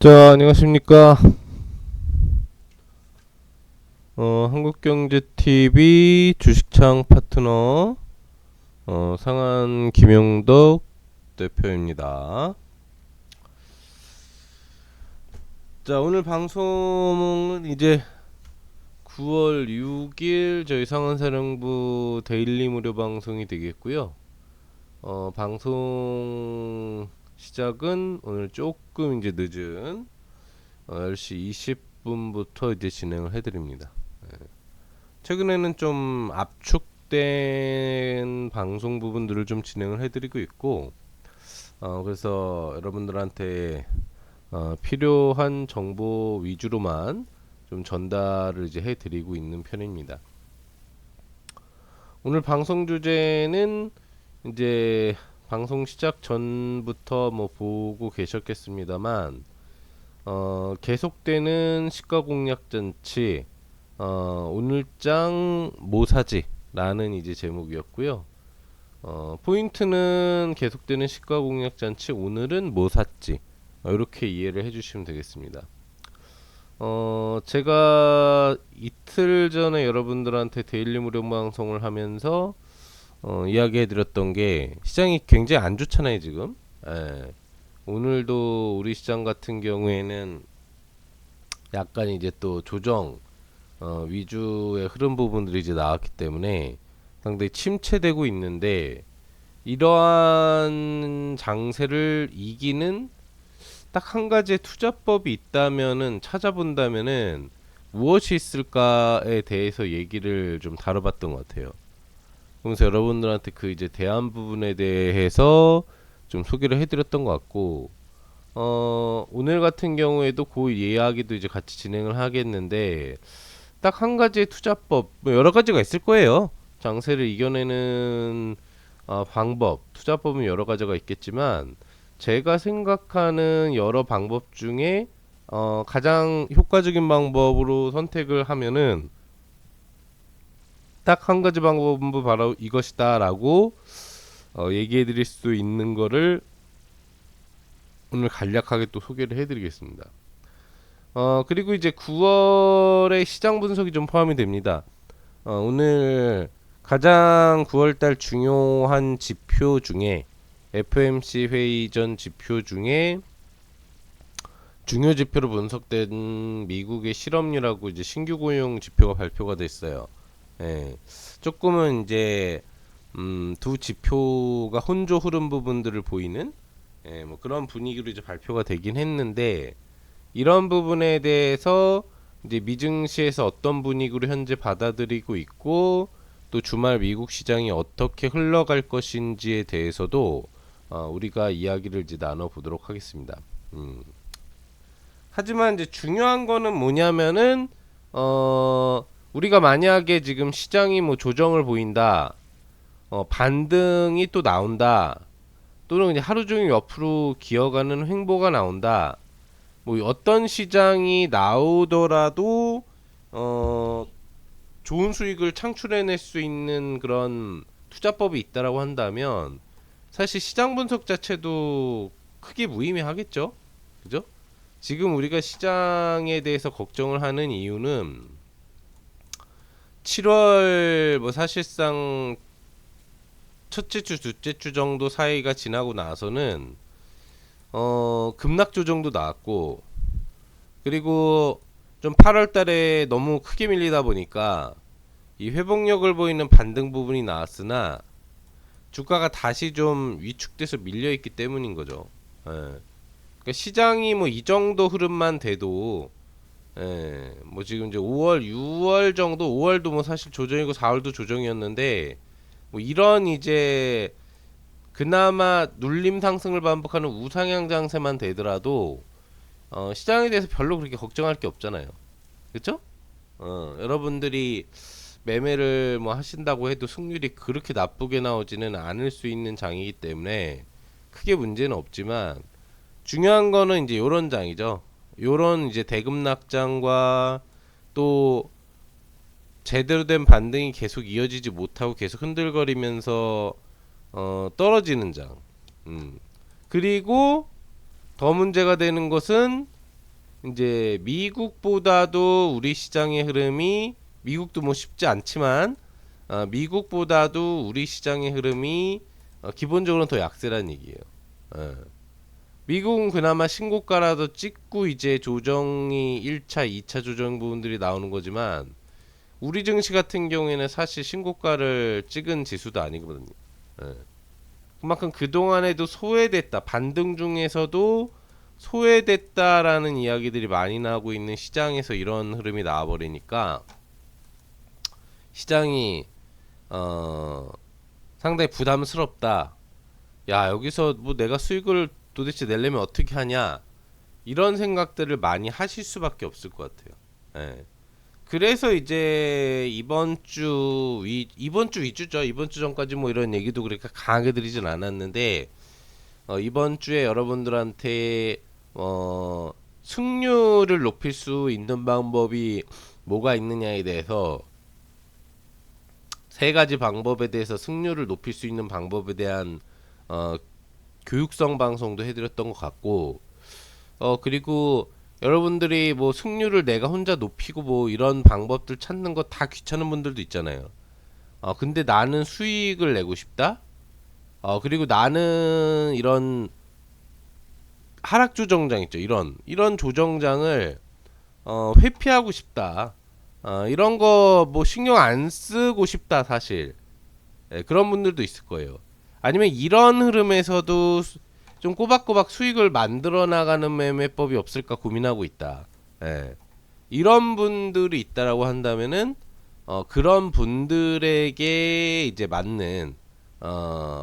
자, 안녕하십니까. 한국경제TV 주식창 파트너, 상한 김용덕 대표입니다. 자, 오늘 방송은 이제 9월 6일 저희 상한사령부 데일리 무료 방송이 되겠고요. 방송 시작은 오늘 조금 이제 늦은 10시 20분부터 이제 진행을 해드립니다. 최근에는 좀 압축된 방송 부분들을 좀 진행을 해드리고 있고, 그래서 여러분들한테 필요한 정보 위주로만 좀 전달을 이제 해드리고 있는 편입니다. 오늘 방송 주제는 이제 방송 시작 전부터 뭐 보고 계셨겠습니다만, 계속되는 시가 공략 잔치, 오늘장 모사지라는 이제 제목이었고요. 포인트는 계속되는 시가 공략 잔치, 오늘은 뭐 샀지, 이렇게 이해를 해주시면 되겠습니다. 제가 이틀 전에 여러분들한테 데일리 무료 방송을 하면서 이야기해드렸던 게, 시장이 굉장히 안 좋잖아요 지금. 예. 오늘도 우리 시장 같은 경우에는 약간 이제 또 조정 위주의 흐름 부분들이 이제 나왔기 때문에 상당히 침체되고 있는데, 이러한 장세를 이기는 딱 한 가지의 투자법이 있다면은, 찾아본다면은 무엇이 있을까에 대해서 얘기를 좀 다뤄봤던 것 같아요. 그러면서 여러분들한테 그 이제 대안 부분에 대해서 좀 소개를 해드렸던 것 같고, 오늘 같은 경우에도 그 이야기도 이제 같이 진행을 하겠는데, 딱 한 가지의 투자법, 뭐 여러 가지가 있을 거예요. 장세를 이겨내는 방법, 투자법은 여러 가지가 있겠지만, 제가 생각하는 여러 방법 중에 가장 효과적인 방법으로 선택을 하면은 딱 한 가지 방법은 바로 이것이다라고 얘기해 드릴 수 있는 거를 오늘 간략하게 또 소개를 해드리겠습니다. 그리고 이제 9월의 시장 분석이 좀 포함이 됩니다. 오늘 가장 9월달 중요한 지표 중에, FOMC 회의 전 지표 중에 중요 지표로 분석된 미국의 실업률하고 이제 신규 고용 지표가 발표가 됐어요. 예, 조금은 이제 두 지표가 혼조 흐름 부분들을 보이는, 뭐 그런 분위기로 이제 발표가 되긴 했는데, 이런 부분에 대해서 이제 미증시에서 어떤 분위기로 현재 받아들이고 있고, 또 주말 미국 시장이 어떻게 흘러갈 것인지에 대해서도 우리가 이야기를 이제 나눠 보도록 하겠습니다. 하지만 이제 중요한 거는 뭐냐면은, 우리가 만약에 지금 시장이 뭐 조정을 보인다, 반등이 또 나온다, 또는 이제 하루 종일 옆으로 기어가는 횡보가 나온다, 뭐 어떤 시장이 나오더라도 좋은 수익을 창출해낼 수 있는 그런 투자법이 있다라고 한다면, 사실 시장 분석 자체도 크게 무의미하겠죠. 그죠? 지금 우리가 시장에 대해서 걱정을 하는 이유는, 7월 뭐 사실상 첫째 주, 둘째 주 정도 사이가 지나고 나서는 급락 조정도 나왔고, 그리고 좀 8월 달에 너무 크게 밀리다 보니까 이 회복력을 보이는 반등 부분이 나왔으나, 주가가 다시 좀 위축돼서 밀려 있기 때문인 거죠. 예. 그러니까 시장이 뭐 이 정도 흐름만 돼도, 뭐 지금 이제 5월, 6월 정도, 5월도 뭐 사실 조정이고 4월도 조정이었는데, 뭐 이런 이제 그나마 눌림 상승을 반복하는 우상향 장세만 되더라도 시장에 대해서 별로 그렇게 걱정할 게 없잖아요. 그쵸? 여러분들이 매매를 뭐 하신다고 해도 승률이 그렇게 나쁘게 나오지는 않을 수 있는 장이기 때문에 크게 문제는 없지만, 중요한 거는 이제 요런 장이죠. 요런 이제 대급락장과, 또 제대로 된 반등이 계속 이어지지 못하고 계속 흔들거리면서 떨어지는 장. 그리고 더 문제가 되는 것은, 이제 미국보다도 우리 시장의 흐름이, 미국도 뭐 쉽지 않지만 미국보다도 우리 시장의 흐름이 기본적으로는 더 약세란 얘기예요. 어. 미국은 그나마 신고가라도 찍고 이제 조정이 1차, 2차 조정 부분들이 나오는 거지만 우리 증시 같은 경우에는 사실 신고가를 찍은 지수도 아니거든요. 예. 그만큼 그동안에도 소외됐다. 반등 중에서도 소외됐다라는 이야기들이 많이 나오고 있는 시장에서 이런 흐름이 나와버리니까 시장이 상당히 부담스럽다. 야, 여기서 뭐 내가 수익을 도대체 내려면 어떻게 하냐, 이런 생각들을 많이 하실 수밖에 없을 것 같아요. 예. 그래서 이제 이번 주 위주죠. 이번 주 전까지 뭐 이런 얘기도 그렇게 강하게 드리진 않았는데 이번 주에 여러분들한테 승률을 높일 수 있는 방법이 뭐가 있느냐에 대해서 세 가지 방법에 대해서, 승률을 높일 수 있는 방법에 대한 교육성 방송도 해드렸던 것 같고, 그리고 여러분들이 뭐 승률을 내가 혼자 높이고 뭐 이런 방법들 찾는 거 다 귀찮은 분들도 있잖아요. 근데 나는 수익을 내고 싶다. 그리고 나는 이런 하락 조정장 있죠. 이런 조정장을 회피하고 싶다. 이런 거 뭐 신경 안 쓰고 싶다 사실. 예, 그런 분들도 있을 거예요. 아니면 이런 흐름에서도 좀 꼬박꼬박 수익을 만들어 나가는 매매법이 없을까 고민하고 있다. 예. 이런 분들이 있다라고 한다면은 그런 분들에게 이제 맞는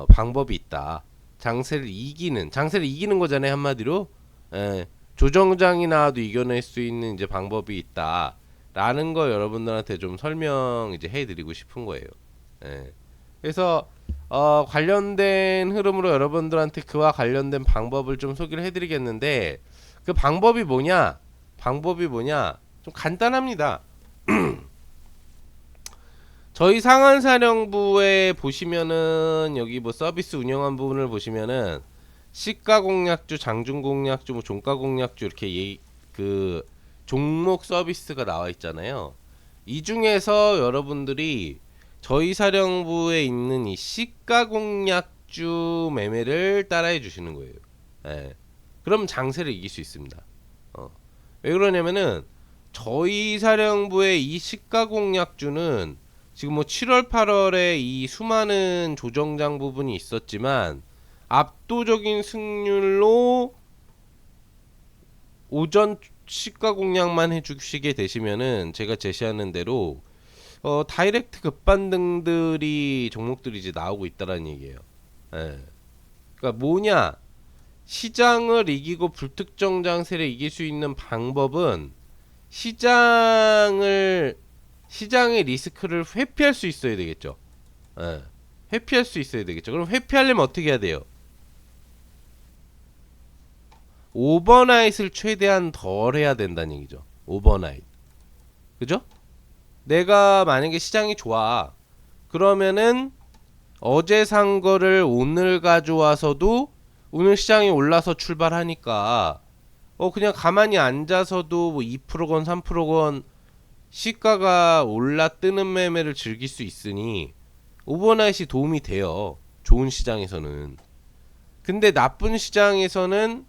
방법이 있다. 장세를 이기는 거잖아요, 한마디로. 예. 조정장이 나와도 이겨낼 수 있는 이제 방법이 있다라는 거 여러분들한테 좀 설명 이제 해드리고 싶은 거예요. 예. 그래서 관련된 흐름으로 여러분들한테 그와 관련된 방법을 좀 소개를 해드리겠는데, 그 방법이 뭐냐? 좀 간단합니다. 저희 상한사령부에 보시면은 여기 뭐 서비스 운영한 부분을 보시면은 시가 공략주, 장중 공략주, 뭐 종가 공략주 이렇게 그 종목 서비스가 나와 있잖아요. 이 중에서 여러분들이 저희 사령부에 있는 이 시가 공략주 매매를 따라해 주시는 거예요. 예. 그럼 장세를 이길 수 있습니다. 왜 그러냐면은 저희 사령부의 이 시가 공략주는 지금 뭐 7월, 8월에 이 수많은 조정장 부분이 있었지만 압도적인 승률로 오전 시가 공략만 해주시게 되시면은 제가 제시하는 대로 다이렉트 급반등들이 종목들이 이제 나오고 있다라는 얘기예요. 예. 그러니까 뭐냐? 시장을 이기고 불특정 장세를 이길 수 있는 방법은 시장의 리스크를 회피할 수 있어야 되겠죠. 예. 회피할 수 있어야 되겠죠. 그럼 회피하려면 어떻게 해야 돼요? 오버나잇을 최대한 덜 해야 된다는 얘기죠. 오버나잇. 그죠? 내가 만약에 시장이 좋아. 그러면은 어제 산 거를 오늘 가져와서도 오늘 시장이 올라서 출발하니까 그냥 가만히 앉아서도 뭐 2%건 3%건 시가가 올라 뜨는 매매를 즐길 수 있으니 오버나잇이 도움이 돼요. 좋은 시장에서는. 근데 나쁜 시장에서는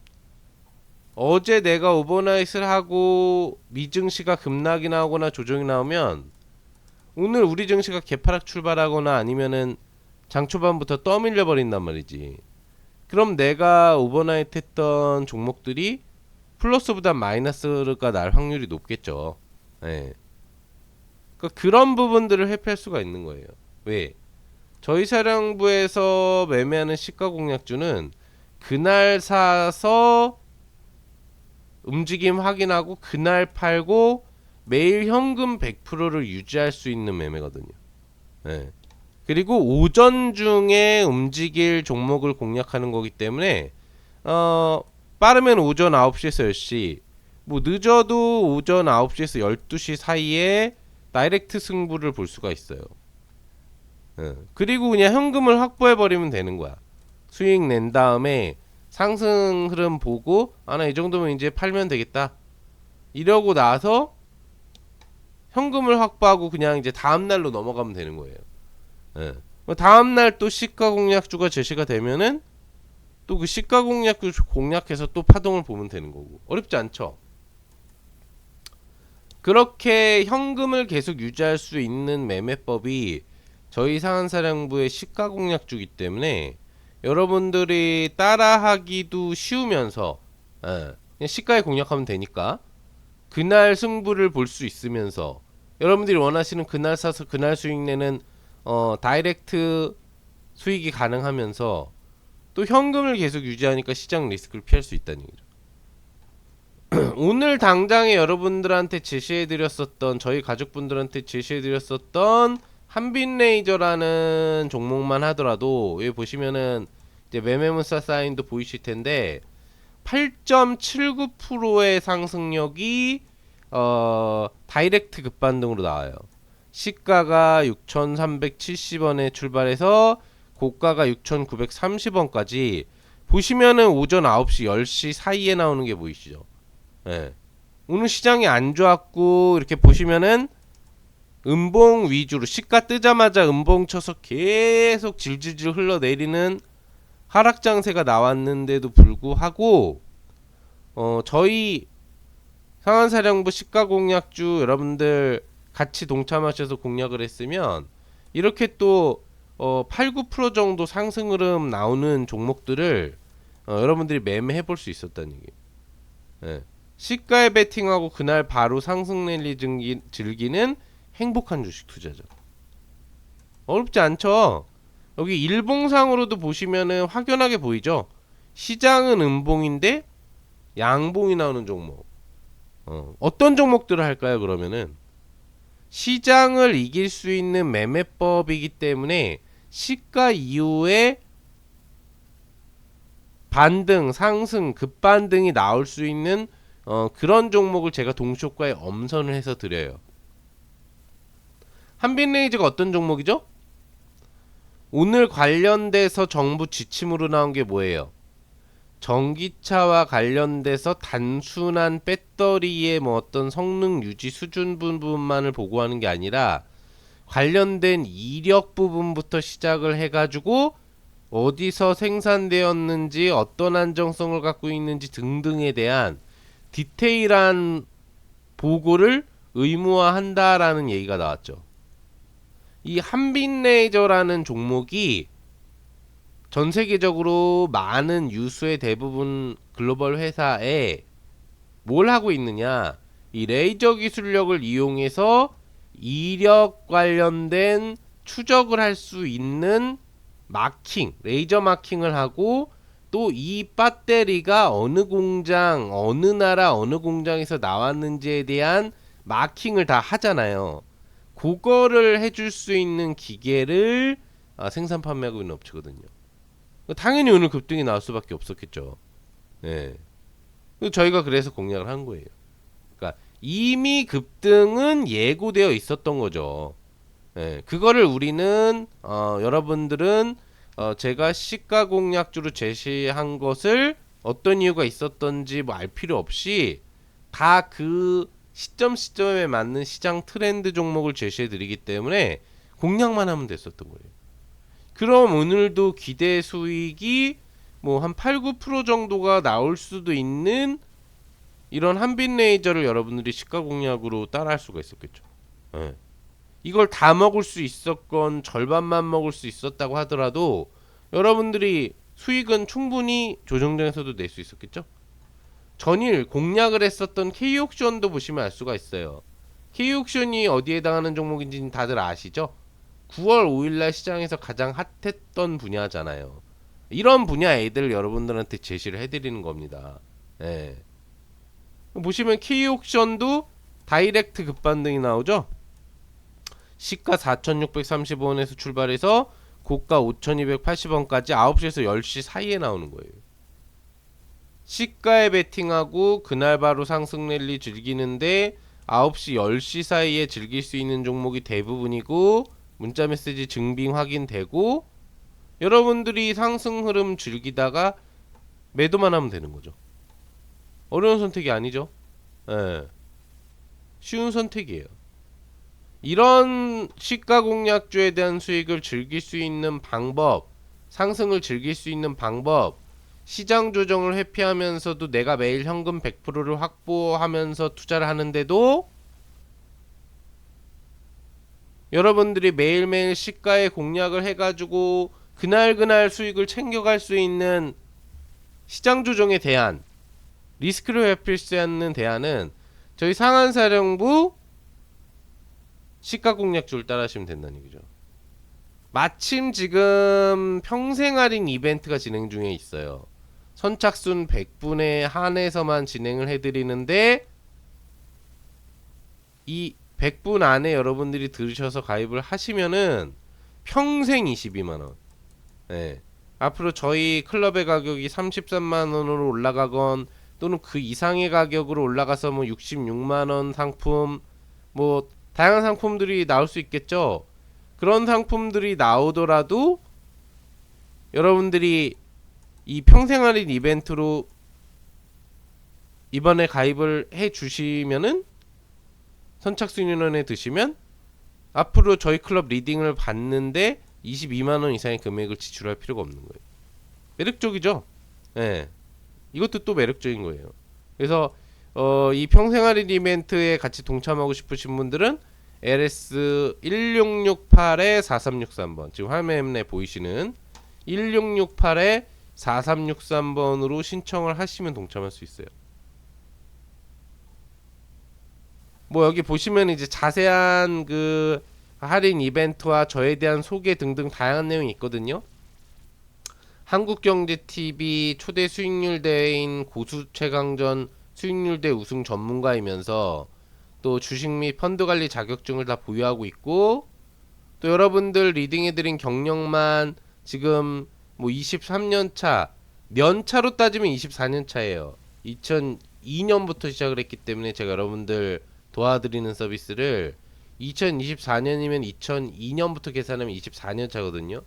어제 내가 오버나잇을 하고 미증시가 급락이 나오거나 조정이 나오면 오늘 우리 증시가 개파락 출발하거나 아니면은 장 초반부터 떠밀려 버린단 말이지. 그럼 내가 오버나잇 했던 종목들이 플러스보다 마이너스가 날 확률이 높겠죠. 예. 그러니까 그런 부분들을 회피할 수가 있는 거예요. 왜? 저희 사령부에서 매매하는 시가 공략주는 그날 사서 움직임 확인하고 그날 팔고 매일 현금 100%를 유지할 수 있는 매매거든요. 예. 그리고 오전 중에 움직일 종목을 공략하는 거기 때문에 빠르면 오전 9시에서 10시, 뭐 늦어도 오전 9시에서 12시 사이에 다이렉트 승부를 볼 수가 있어요. 그리고 그냥 현금을 확보해 버리면 되는 거야. 수익 낸 다음에 상승 흐름 보고 나 이 정도면 이제 팔면 되겠다. 이러고 나서 현금을 확보하고 그냥 이제 다음날로 넘어가면 되는 거예요. 예. 다음날 또 시가 공략주가 제시가 되면은 또 그 시가 공략주 공략해서 또 파동을 보면 되는 거고. 어렵지 않죠? 그렇게 현금을 계속 유지할 수 있는 매매법이 저희 상한사령부의 시가 공략주기 때문에 여러분들이 따라하기도 쉬우면서, 예, 그냥 시가에 공략하면 되니까 그날 승부를 볼 수 있으면서 여러분들이 원하시는 그날 사서 그날 수익 내는 다이렉트 수익이 가능하면서 또 현금을 계속 유지하니까 시장 리스크를 피할 수 있다는 얘기죠. 오늘 당장에 여러분들한테 제시해드렸었던, 저희 가족분들한테 제시해드렸었던 한빛레이저라는 종목만 하더라도 여기 보시면은 이제 매매문서 사인도 보이실 텐데 8.79%의 상승력이 다이렉트 급반등으로 나와요. 시가가 6,370원에 출발해서 고가가 6,930원까지 보시면은 오전 9시 10시 사이에 나오는 게 보이시죠? 예. 오늘 시장이 안 좋았고 이렇게 보시면은 음봉 위주로 시가 뜨자마자 음봉 쳐서 계속 질질질 흘러내리는 하락 장세가 나왔는데도 불구하고 저희 상한사령부 시가 공략주 여러분들 같이 동참하셔서 공략을 했으면 이렇게 또 8, 9% 정도 상승 흐름 나오는 종목들을 여러분들이 매매해 볼 수 있었다는 얘기예요. 예. 시가에 베팅하고 그날 바로 상승 랠리 즐기는 행복한 주식 투자죠. 어렵지 않죠? 여기 일봉상으로도 보시면은 확연하게 보이죠? 시장은 음봉인데 양봉이 나오는 종목. 어떤 종목들을 할까요, 그러면은? 시장을 이길 수 있는 매매법이기 때문에 시가 이후에 반등, 상승, 급반등이 나올 수 있는 그런 종목을 제가 동시효과에 엄선을 해서 드려요. 한빛레이저가 어떤 종목이죠? 오늘 관련돼서 정부 지침으로 나온 게 뭐예요? 전기차와 관련돼서 단순한 배터리의 뭐 어떤 성능 유지 수준 부분만을 보고하는 게 아니라 관련된 이력 부분부터 시작을 해가지고 어디서 생산되었는지 어떤 안정성을 갖고 있는지 등등에 대한 디테일한 보고를 의무화한다라는 얘기가 나왔죠. 이 한빛레이저라는 종목이 전 세계적으로 많은 유수의 대부분 글로벌 회사에 뭘 하고 있느냐, 이 레이저 기술력을 이용해서 이력 관련된 추적을 할 수 있는 마킹, 레이저 마킹을 하고 또 이 배터리가 어느 공장, 어느 나라, 어느 공장에서 나왔는지에 대한 마킹을 다 하잖아요. 그거를 해줄 수 있는 기계를 생산 판매하고 있는 업체거든요. 당연히 오늘 급등이 나올 수밖에 없었겠죠. 예. 저희가 그래서 공략을 한 거예요. 그러니까 이미 급등은 예고되어 있었던 거죠. 예. 그거를 우리는 여러분들은 제가 시가 공략주로 제시한 것을 어떤 이유가 있었던지 뭐 알 필요 없이 다 그 시점에 맞는 시장 트렌드 종목을 제시해 드리기 때문에 공략만 하면 됐었던 거예요. 그럼 오늘도 기대 수익이 뭐 한 8, 9% 정도가 나올 수도 있는 이런 한빛레이저를 여러분들이 시가 공략으로 따라할 수가 있었겠죠. 예. 이걸 다 먹을 수 있었건 절반만 먹을 수 있었다고 하더라도 여러분들이 수익은 충분히 조정장에서도 낼 수 있었겠죠. 전일 공략을 했었던 K옥션도 보시면 알 수가 있어요. K옥션이 어디에 해당하는 종목인지 다들 아시죠? 9월 5일날 시장에서 가장 핫했던 분야잖아요. 이런 분야 애들 여러분들한테 제시를 해드리는 겁니다. 예. 보시면 K옥션도 다이렉트 급반등이 나오죠. 시가 4,635원에서 출발해서 고가 5,280원까지 9시에서 10시 사이에 나오는 거예요. 시가에 베팅하고 그날 바로 상승 랠리 즐기는데 9시 10시 사이에 즐길 수 있는 종목이 대부분이고 문자 메시지 증빙 확인되고 여러분들이 상승 흐름 즐기다가 매도만 하면 되는 거죠. 어려운 선택이 아니죠. 예. 쉬운 선택이에요. 이런 시가 공략주에 대한 수익을 즐길 수 있는 방법, 상승을 즐길 수 있는 방법, 시장 조정을 회피하면서도 내가 매일 현금 100%를 확보하면서 투자를 하는데도 여러분들이 매일매일 시가에 공략을 해가지고 그날 수익을 챙겨갈 수 있는 시장 조정에 대한 리스크를 회피할 수 있는 대안은 저희 상한사령부 시가 공략주를 따라하시면 된다는 얘기죠. 마침 지금 평생 할인 이벤트가 진행 중에 있어요. 선착순 100분에 한해서만 진행을 해드리는데 이 100분 안에 여러분들이 들으셔서 가입을 하시면은 평생 22만원. 네. 앞으로 저희 클럽의 가격이 33만원으로 올라가건 또는 그 이상의 가격으로 올라가서 뭐 66만원 상품, 뭐 다양한 상품들이 나올 수 있겠죠. 그런 상품들이 나오더라도 여러분들이 이 평생 할인 이벤트로 이번에 가입을 해 주시면은 선착순위원회 드시면 앞으로 저희 클럽 리딩을 받는데 22만원 이상의 금액을 지출할 필요가 없는 거예요. 매력적이죠? 예. 네. 이것도 또 매력적인 거예요. 그래서 이 평생 할인 이벤트에 같이 동참하고 싶으신 분들은 LS 1668에 4363번 지금 화면에 보이시는 1668에 4363번으로 신청을 하시면 동참할 수 있어요. 뭐 여기 보시면 이제 자세한 그 할인 이벤트와 저에 대한 소개 등등 다양한 내용이 있거든요. 한국경제TV 초대 수익률 대회인 고수 최강전 수익률 대 우승 전문가이면서 또 주식 및 펀드 관리 자격증을 다 보유하고 있고 또 여러분들 리딩해드린 경력만 지금 뭐 23년 차, 년차로 따지면 24년 차예요. 2002년부터 시작을 했기 때문에 제가 여러분들 도와드리는 서비스를 2024년이면 2002년부터 계산하면 24년 차거든요.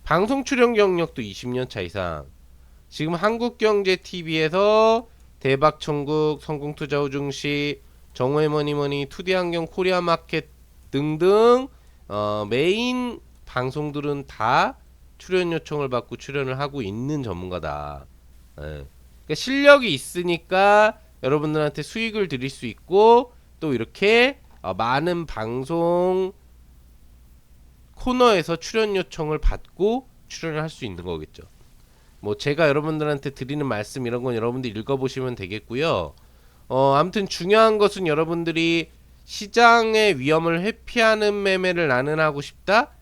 방송 출연 경력도 20년 차 이상. 지금 한국경제TV에서 대박천국, 성공투자우중시, 정오의 머니머니, 투디환경, 코리아마켓 등등 메인 방송들은 다 출연 요청을 받고 출연을 하고 있는 전문가다. 예. 그러니까 실력이 있으니까 여러분들한테 수익을 드릴 수 있고 또 이렇게 많은 방송 코너에서 출연 요청을 받고 출연을 할 수 있는 거겠죠. 뭐 제가 여러분들한테 드리는 말씀 이런 건 여러분들 읽어보시면 되겠고요. 아무튼 중요한 것은 여러분들이 시장의 위험을 회피하는 매매를 나는 하고 싶다.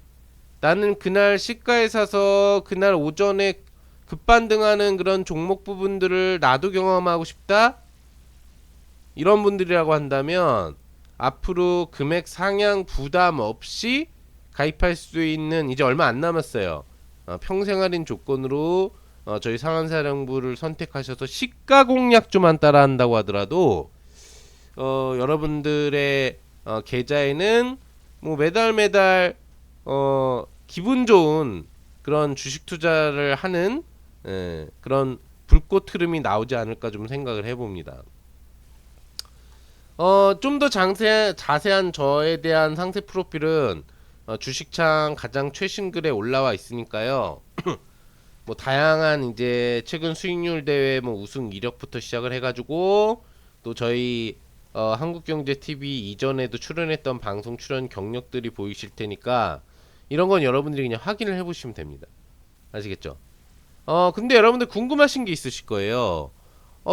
나는 그날 시가에 사서 그날 오전에 급반등하는 그런 종목 부분들을 나도 경험하고 싶다. 이런 분들이라고 한다면 앞으로 금액 상향 부담 없이 가입할 수 있는 이제 얼마 안 남았어요. 평생 할인 조건으로 저희 상한사령부를 선택하셔서 시가 공략주만 따라한다고 하더라도 여러분들의 계좌에는 뭐 매달 기분 좋은 그런 주식 투자를 하는 그런 불꽃 흐름이 나오지 않을까 좀 생각을 해봅니다. 좀 더 자세한 저에 대한 상세 프로필은 주식창 가장 최신 글에 올라와 있으니까요. 뭐 다양한 이제 최근 수익률 대회 뭐 우승 이력부터 시작을 해가지고 또 저희 한국경제TV 이전에도 출연했던 방송 출연 경력들이 보이실 테니까 이런 건 여러분들이 그냥 확인을 해보시면 됩니다. 아시겠죠? 근데 여러분들 궁금하신 게 있으실 거예요.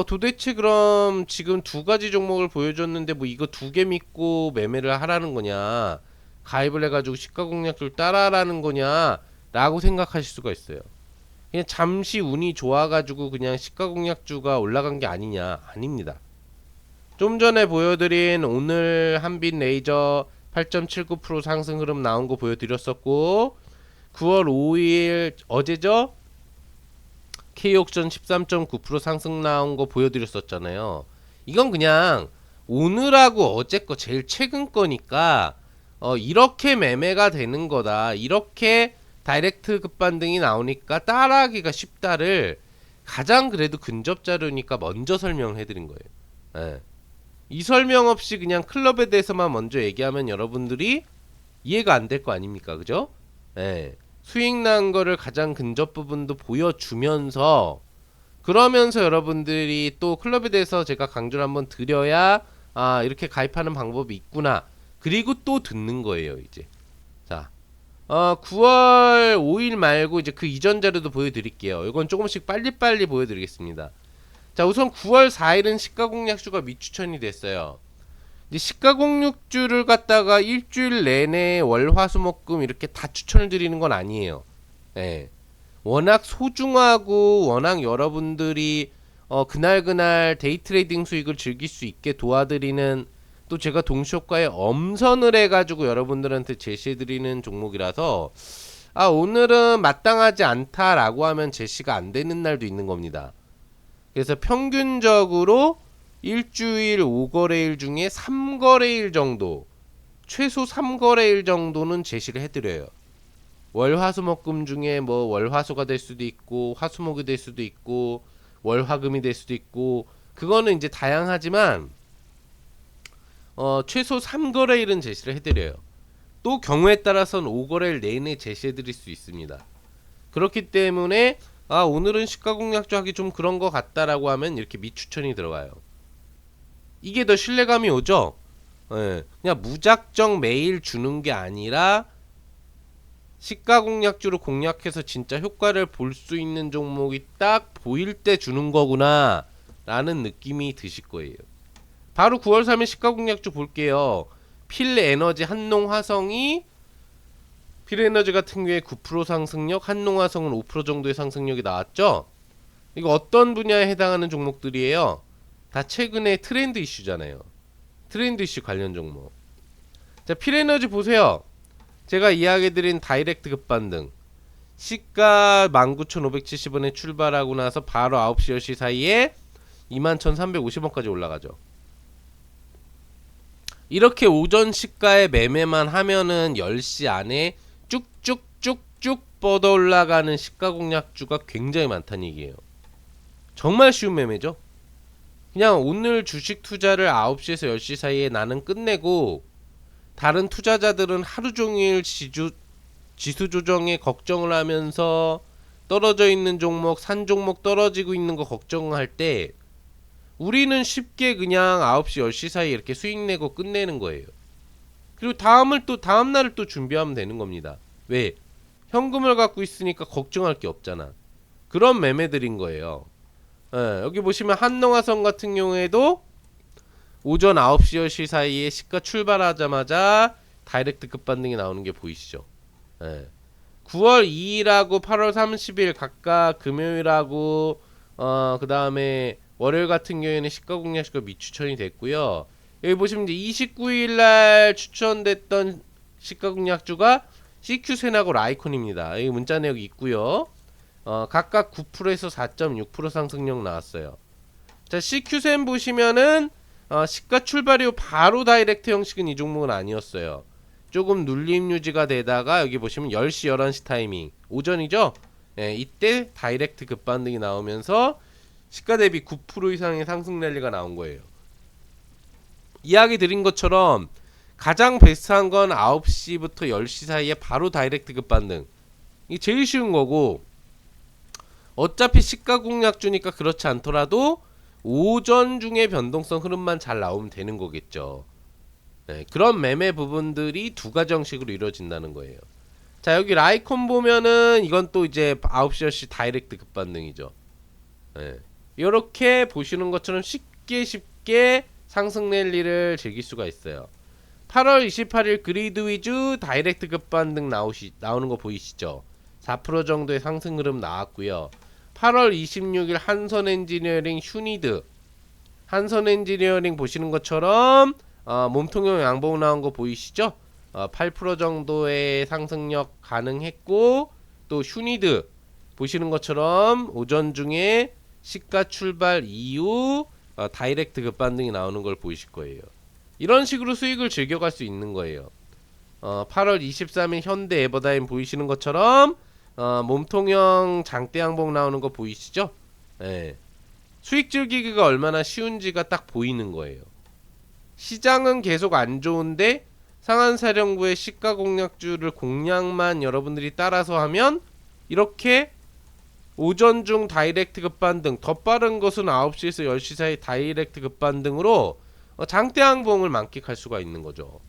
도대체 그럼 지금 두 가지 종목을 보여줬는데 뭐 이거 두 개 믿고 매매를 하라는 거냐, 가입을 해가지고 시가 공략주를 따라라는 거냐 라고 생각하실 수가 있어요. 그냥 잠시 운이 좋아가지고 그냥 시가 공략주가 올라간 게 아니냐. 아닙니다. 좀 전에 보여드린 오늘 한빛 레이저 8.79% 상승 흐름 나온 거 보여드렸었고 9월 5일 어제죠? K옥션 13.9% 상승 나온 거 보여드렸었잖아요. 이건 그냥 오늘하고 어제 거 제일 최근 거니까 이렇게 매매가 되는 거다. 이렇게 다이렉트 급반등이 나오니까 따라하기가 쉽다를 가장 그래도 근접 자료니까 먼저 설명을 해드린 거예요. 예. 이 설명 없이 그냥 클럽에 대해서만 먼저 얘기하면 여러분들이 이해가 안 될 거 아닙니까? 그죠? 예. 수익 난 거를 가장 근접 부분도 보여주면서 그러면서 여러분들이 또 클럽에 대해서 제가 강조를 한번 드려야 아 이렇게 가입하는 방법이 있구나. 그리고 또 듣는 거예요 이제. 자 9월 5일 말고 이제 그 이전 자료도 보여드릴게요. 이건 조금씩 빨리빨리 보여드리겠습니다. 자 우선 9월 4일은 시가공략주가 미추천이 됐어요. 이제 시가공략주를 갖다가 일주일 내내 월화수목금 이렇게 다 추천을 드리는 건 아니에요. 예. 워낙 소중하고 워낙 여러분들이 그날 데이 트레이딩 수익을 즐길 수 있게 도와드리는 또 제가 동시효과에 엄선을 해가지고 여러분들한테 제시해드리는 종목이라서 아 오늘은 마땅하지 않다라고 하면 제시가 안 되는 날도 있는 겁니다. 그래서 평균적으로 일주일 5거래일 중에 3거래일 정도 최소 3거래일 정도는 제시를 해드려요. 월화수목금 중에 뭐 월화수가 될 수도 있고 화수목이 될 수도 있고 월화금이 될 수도 있고 그거는 이제 다양하지만 최소 3거래일은 제시를 해드려요. 또 경우에 따라서는 5거래일 내내 제시해드릴 수 있습니다. 그렇기 때문에 아 오늘은 시가공략주 하기 좀 그런 거 같다라고 하면 이렇게 미추천이 들어가요. 이게 더 신뢰감이 오죠. 예, 그냥 무작정 매일 주는 게 아니라 시가공략주로 공략해서 진짜 효과를 볼 수 있는 종목이 딱 보일 때 주는 거구나 라는 느낌이 드실 거예요. 바로 9월 3일 시가공략주 볼게요. 필에너지 한농화성이 필에너지 같은 경우에 9% 상승력, 한농화성은 5% 정도의 상승력이 나왔죠. 이거 어떤 분야에 해당하는 종목들이에요? 다 최근에 트렌드 이슈잖아요. 트렌드 이슈 관련 종목. 자, 필에너지 보세요. 제가 이야기드린 다이렉트 급반등 시가 19,570원에 출발하고 나서 바로 9시 10시 사이에 21,350원까지 올라가죠. 이렇게 오전 시가에 매매만 하면은 10시 안에 쭉쭉쭉쭉 뻗어 올라가는 시가 공략주가 굉장히 많다는 얘기예요. 정말 쉬운 매매죠. 그냥 오늘 주식 투자를 9시에서 10시 사이에 나는 끝내고 다른 투자자들은 하루 종일 지수 조정에 걱정을 하면서 떨어져 있는 종목, 산 종목 떨어지고 있는 거 걱정할 때 우리는 쉽게 그냥 9시, 10시 사이에 이렇게 수익 내고 끝내는 거예요. 그리고 다음날을 또 준비하면 되는 겁니다. 왜? 현금을 갖고 있으니까 걱정할 게 없잖아. 그런 매매들인 거예요. 여기 보시면 한농화성 같은 경우에도 오전 9시 10시 사이에 시가 출발하자마자 다이렉트 급반등이 나오는 게 보이시죠. 9월 2일하고 8월 30일 각각 금요일하고 그 다음에 월요일 같은 경우에는 시가 공략주가 미추천이 됐고요. 여기 보시면 이제 29일날 추천됐던 시가 공략주가 CQ센하고 라이콘입니다. 여기 문자 내역이 있고요. 각각 9%에서 4.6% 상승력 나왔어요. 자, CQ센 보시면은 시가 출발 이후 바로 다이렉트 형식은 이 종목은 아니었어요. 조금 눌림 유지가 되다가 여기 보시면 10시 11시 타이밍 오전이죠. 이때 다이렉트 급반등이 나오면서 시가 대비 9% 이상의 상승 랠리가 나온 거예요. 이야기 드린 것처럼 가장 베스트한 건 9시부터 10시 사이에 바로 다이렉트 급반등. 이게 제일 쉬운 거고 어차피 시가 공략주니까 그렇지 않더라도 오전 중에 변동성 흐름만 잘 나오면 되는 거겠죠. 그런 매매 부분들이 두 가지 형식으로 이루어진다는 거예요. 자, 여기 라이콘 보면은 이건 또 이제 9시 10시 다이렉트 급반등이죠. 이렇게 보시는 것처럼 쉽게 상승 랠리를 즐길 수가 있어요. 8월 28일 그리드 위주 다이렉트 급반등 나오는 거 보이시죠? 4% 정도의 상승 흐름 나왔고요. 8월 26일 한선엔지니어링 휴니드 한선엔지니어링 보시는 것처럼 몸통형 양봉 나온 거 보이시죠? 8% 정도의 상승력 가능했고 또 휴니드 보시는 것처럼 오전 중에 시가 출발 이후 다이렉트 급반등이 나오는 걸 보이실 거예요. 이런 식으로 수익을 즐겨갈 수 있는 거예요. 8월 23일 현대 에버다임 보이시는 것처럼 몸통형 장대 양봉 나오는 거 보이시죠? 수익 즐기기가 얼마나 쉬운지가 딱 보이는 거예요. 시장은 계속 안 좋은데 상한사령부의 시가 공략주를 공략만 여러분들이 따라서 하면 이렇게 오전 중 다이렉트 급반등, 더 빠른 것은 9시에서 10시 사이 다이렉트 급반등으로 장대항봉을 만끽할 수가 있는 거죠.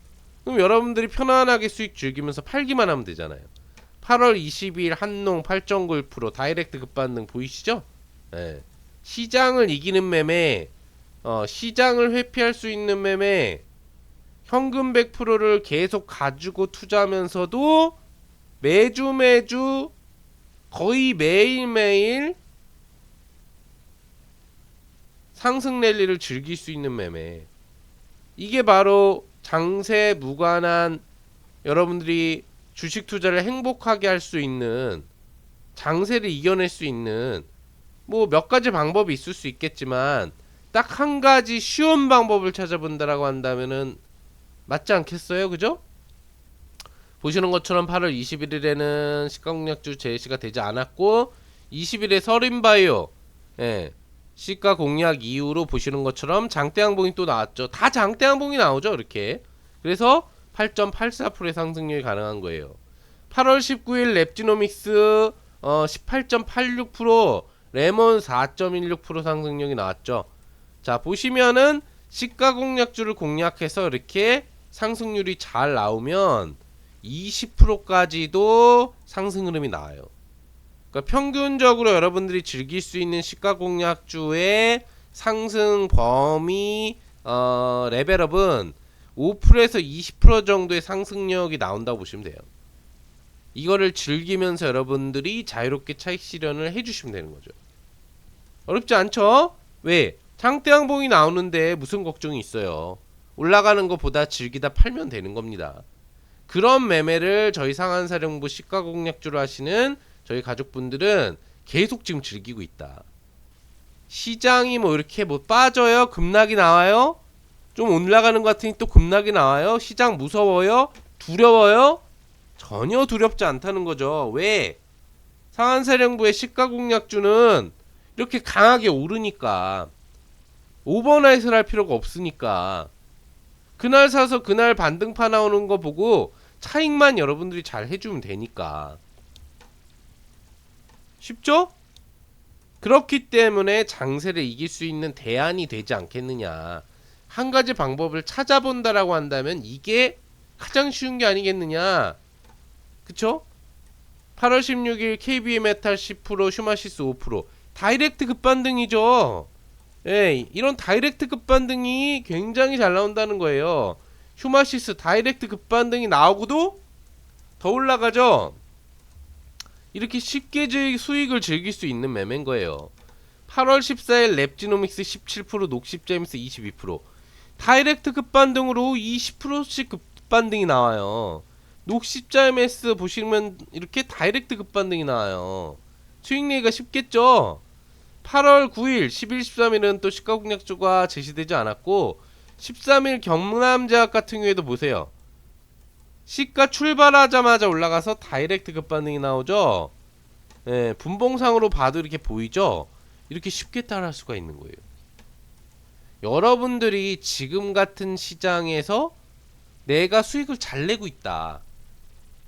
그럼 여러분들이 편안하게 수익 즐기면서 팔기만 하면 되잖아요. 8월 22일 한농 8.91% 다이렉트 급반등 보이시죠? 네. 시장을 이기는 매매, 시장을 회피할 수 있는 매매, 현금 100%를 계속 가지고 투자하면서도 매주 거의 매일매일 상승 랠리를 즐길 수 있는 매매. 이게 바로 장세 무관한 여러분들이 주식 투자를 행복하게 할 수 있는, 장세를 이겨낼 수 있는 뭐 몇 가지 방법이 있을 수 있겠지만 딱 한 가지 쉬운 방법을 찾아본다라고 한다면은 맞지 않겠어요? 그죠? 보시는 것처럼 8월 21일에는 시가공략주 제시가 되지 않았고 20일에 설인바이오, 예, 시가 공략 이후로 보시는 것처럼 장대항봉이 또 나왔죠. 다 장대항봉이 나오죠, 이렇게. 그래서 8.84%의 상승률이 가능한 거예요. 8월 19일 랩지노믹스 18.86%, 레몬 4.16% 상승률이 나왔죠. 자, 보시면은 시가 공략주를 공략해서 이렇게 상승률이 잘 나오면 20%까지도 상승 흐름이 나와요. 그러니까 평균적으로 여러분들이 즐길 수 있는 시가 공략주의 상승 범위 레벨업은 5%에서 20% 정도의 상승력이 나온다고 보시면 돼요. 이거를 즐기면서 여러분들이 자유롭게 차익 실현을 해주시면 되는 거죠. 어렵지 않죠? 왜? 장대항봉이 나오는데 무슨 걱정이 있어요. 올라가는 것보다 즐기다 팔면 되는 겁니다. 그런 매매를 저희 상한사령부 시가 공략주로 하시는 저희 가족분들은 계속 지금 즐기고 있다. 시장이 뭐 이렇게 뭐 빠져요? 급락이 나와요? 좀 올라가는 것 같으니 또 급락이 나와요? 시장 무서워요? 두려워요? 전혀 두렵지 않다는 거죠. 왜? 상한사령부의 시가 공략주는 이렇게 강하게 오르니까, 오버나잇을 할 필요가 없으니까, 그날 사서 그날 반등파 나오는 거 보고 차익만 여러분들이 잘 해주면 되니까. 쉽죠? 그렇기 때문에 장세를 이길 수 있는 대안이 되지 않겠느냐. 한 가지 방법을 찾아본다라고 한다면 이게 가장 쉬운 게 아니겠느냐. 그쵸? 8월 16일 KB메탈 10%, 슈마시스 5%. 다이렉트 급반등이죠. 예, 이런 다이렉트 급반등이 굉장히 잘 나온다는 거예요. 휴마시스 다이렉트 급반등이 나오고도 더 올라가죠. 이렇게 쉽게 수익을 즐길 수 있는 매매인 거예요. 8월 14일 랩지노믹스 17%, 녹십제임스 22%. 다이렉트 급반등으로 20%씩 급반등이 나와요. 녹십제임스 보시면 이렇게 다이렉트 급반등이 나와요. 수익 내기가 쉽겠죠. 8월 9일, 10일, 13일은 또 시가 공략주가 제시되지 않았고 13일 경남제약 같은 경우에도 보세요. 시가 출발하자마자 올라가서 다이렉트 급반등이 나오죠. 예, 분봉상으로 봐도 이렇게 보이죠. 이렇게 쉽게 따라할 수가 있는 거예요. 여러분들이 지금 같은 시장에서 내가 수익을 잘 내고 있다.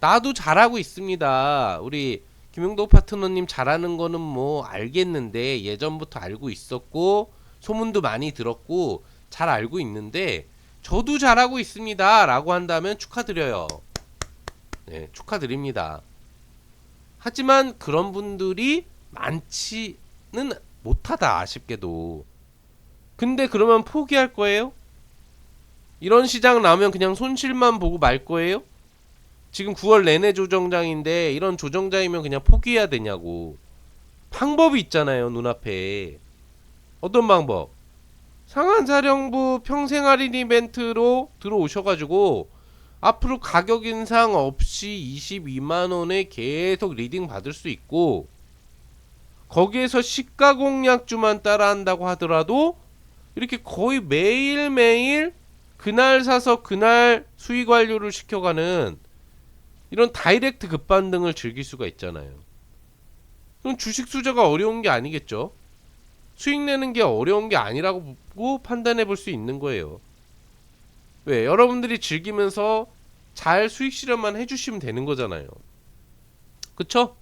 나도 잘하고 있습니다. 우리 김용도 파트너님 잘하는 거는 뭐 알겠는데, 예전부터 알고 있었고 소문도 많이 들었고 잘 알고 있는데 저도 잘하고 있습니다 라고 한다면 축하드려요. 네, 축하드립니다. 하지만 그런 분들이 많지는 못하다, 아쉽게도. 근데 그러면 포기할 거예요? 이런 시장 나오면 그냥 손실만 보고 말 거예요? 지금 9월 내내 조정장인데 이런 조정장이면 그냥 포기해야 되냐고. 방법이 있잖아요, 눈앞에. 어떤 방법? 상한사령부 평생 할인 이벤트로 들어오셔가지고 앞으로 가격 인상 없이 22만원에 계속 리딩 받을 수 있고, 거기에서 시가 공략주만 따라 한다고 하더라도 이렇게 거의 매일매일 그날 사서 그날 수익 완료를 시켜가는 이런 다이렉트 급반등을 즐길 수가 있잖아요. 그럼 주식 투자가 어려운 게 아니겠죠? 수익 내는 게 어려운 게 아니라고 판단해 볼 수 있는 거예요. 왜? 여러분들이 즐기면서 잘 수익 실현만 해주시면 되는 거잖아요. 그쵸?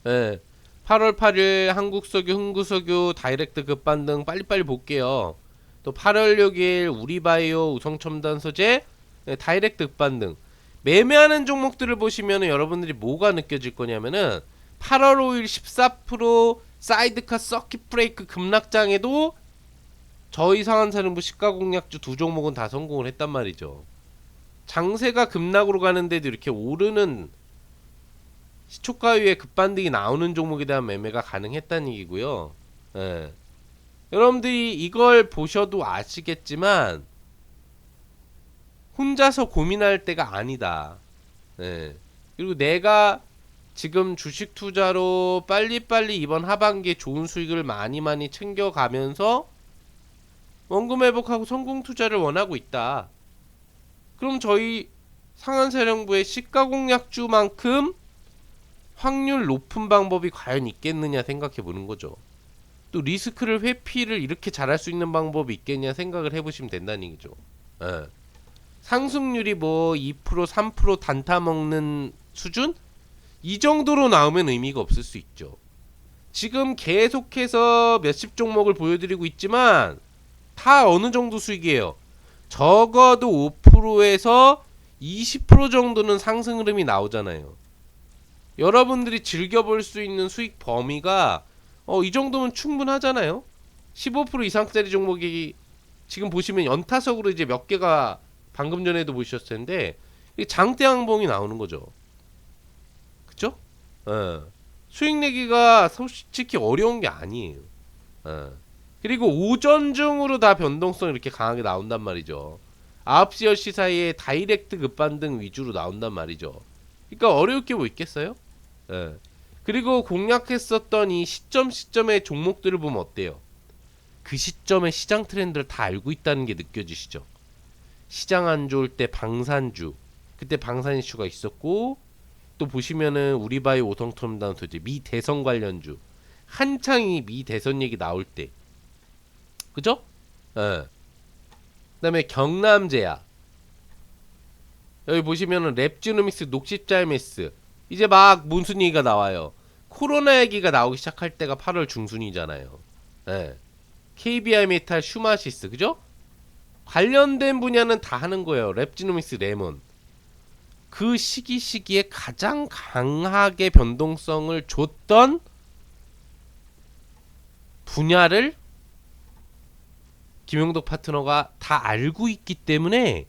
예. 8월 8일 한국석유, 흥구석유, 다이렉트 급반등 빨리빨리 볼게요. 또 8월 6일 우리바이오, 우성첨단 소재, 예, 다이렉트 급반등. 매매하는 종목들을 보시면은 여러분들이 뭐가 느껴질 거냐면은 8월 5일 14% 사이드카 서킷 브레이크 급락장에도 저희 상한사령부 시가공략주 두 종목은 다 성공을 했단 말이죠. 장세가 급락으로 가는데도 이렇게 오르는 시초가 위에 급반등이 나오는 종목에 대한 매매가 가능했다는 얘기고요. 예. 여러분들이 이걸 보셔도 아시겠지만 혼자서 고민할 때가 아니다. 예. 그리고 내가 지금 주식 투자로 빨리빨리 이번 하반기에 좋은 수익을 많이 챙겨가면서 원금 회복하고 성공 투자를 원하고 있다. 그럼 저희 상한사령부의 시가공략주만큼 확률 높은 방법이 과연 있겠느냐 생각해 보는 거죠. 또 리스크를 회피를 이렇게 잘할 수 있는 방법이 있겠냐 생각을 해보시면 된다는 얘기죠. 예. 상승률이 뭐 2%, 3% 단타 먹는 수준? 이 정도로 나오면 의미가 없을 수 있죠. 지금 계속해서 몇십 종목을 보여드리고 있지만 다 어느 정도 수익이에요. 적어도 5%에서 20% 정도는 상승 흐름이 나오잖아요. 여러분들이 즐겨볼 수 있는 수익 범위가 이 정도면 충분하잖아요. 15% 이상짜리 종목이 지금 보시면 연타석으로 이제 몇 개가 방금 전에도 보셨을 텐데 장대 항봉이 나오는 거죠. 그쵸? 수익 내기가 솔직히 어려운 게 아니에요. 그리고 오전 중으로 다 변동성 이렇게 강하게 나온단 말이죠. 9시 10시 사이에 다이렉트 급반등 위주로 나온단 말이죠. 그러니까 어려울 게 뭐 있겠어요? 그리고 공략했었던 이 시점의 종목들을 보면 어때요? 그 시점의 시장 트렌드를 다 알고 있다는 게 느껴지시죠? 시장 안 좋을 때 방산주, 그때 방산 이슈가 있었고, 또 보시면은 우리바이오, 오성첨단 소재, 미 대선 관련주, 한창 미 대선 얘기 나올 때, 그죠? 그다음에 경남제약, 여기 보시면은 랩지노믹스, 녹십자이메스, 이제 막 무슨 얘기가 나와요. 코로나 얘기가 나오기 시작할 때가 8월 중순이잖아요. KBI 메탈, 슈마시스, 그죠? 관련된 분야는 다 하는 거예요. 랩지노믹스, 레몬. 그 시기에 가장 강하게 변동성을 줬던 분야를 김용덕 파트너가 다 알고 있기 때문에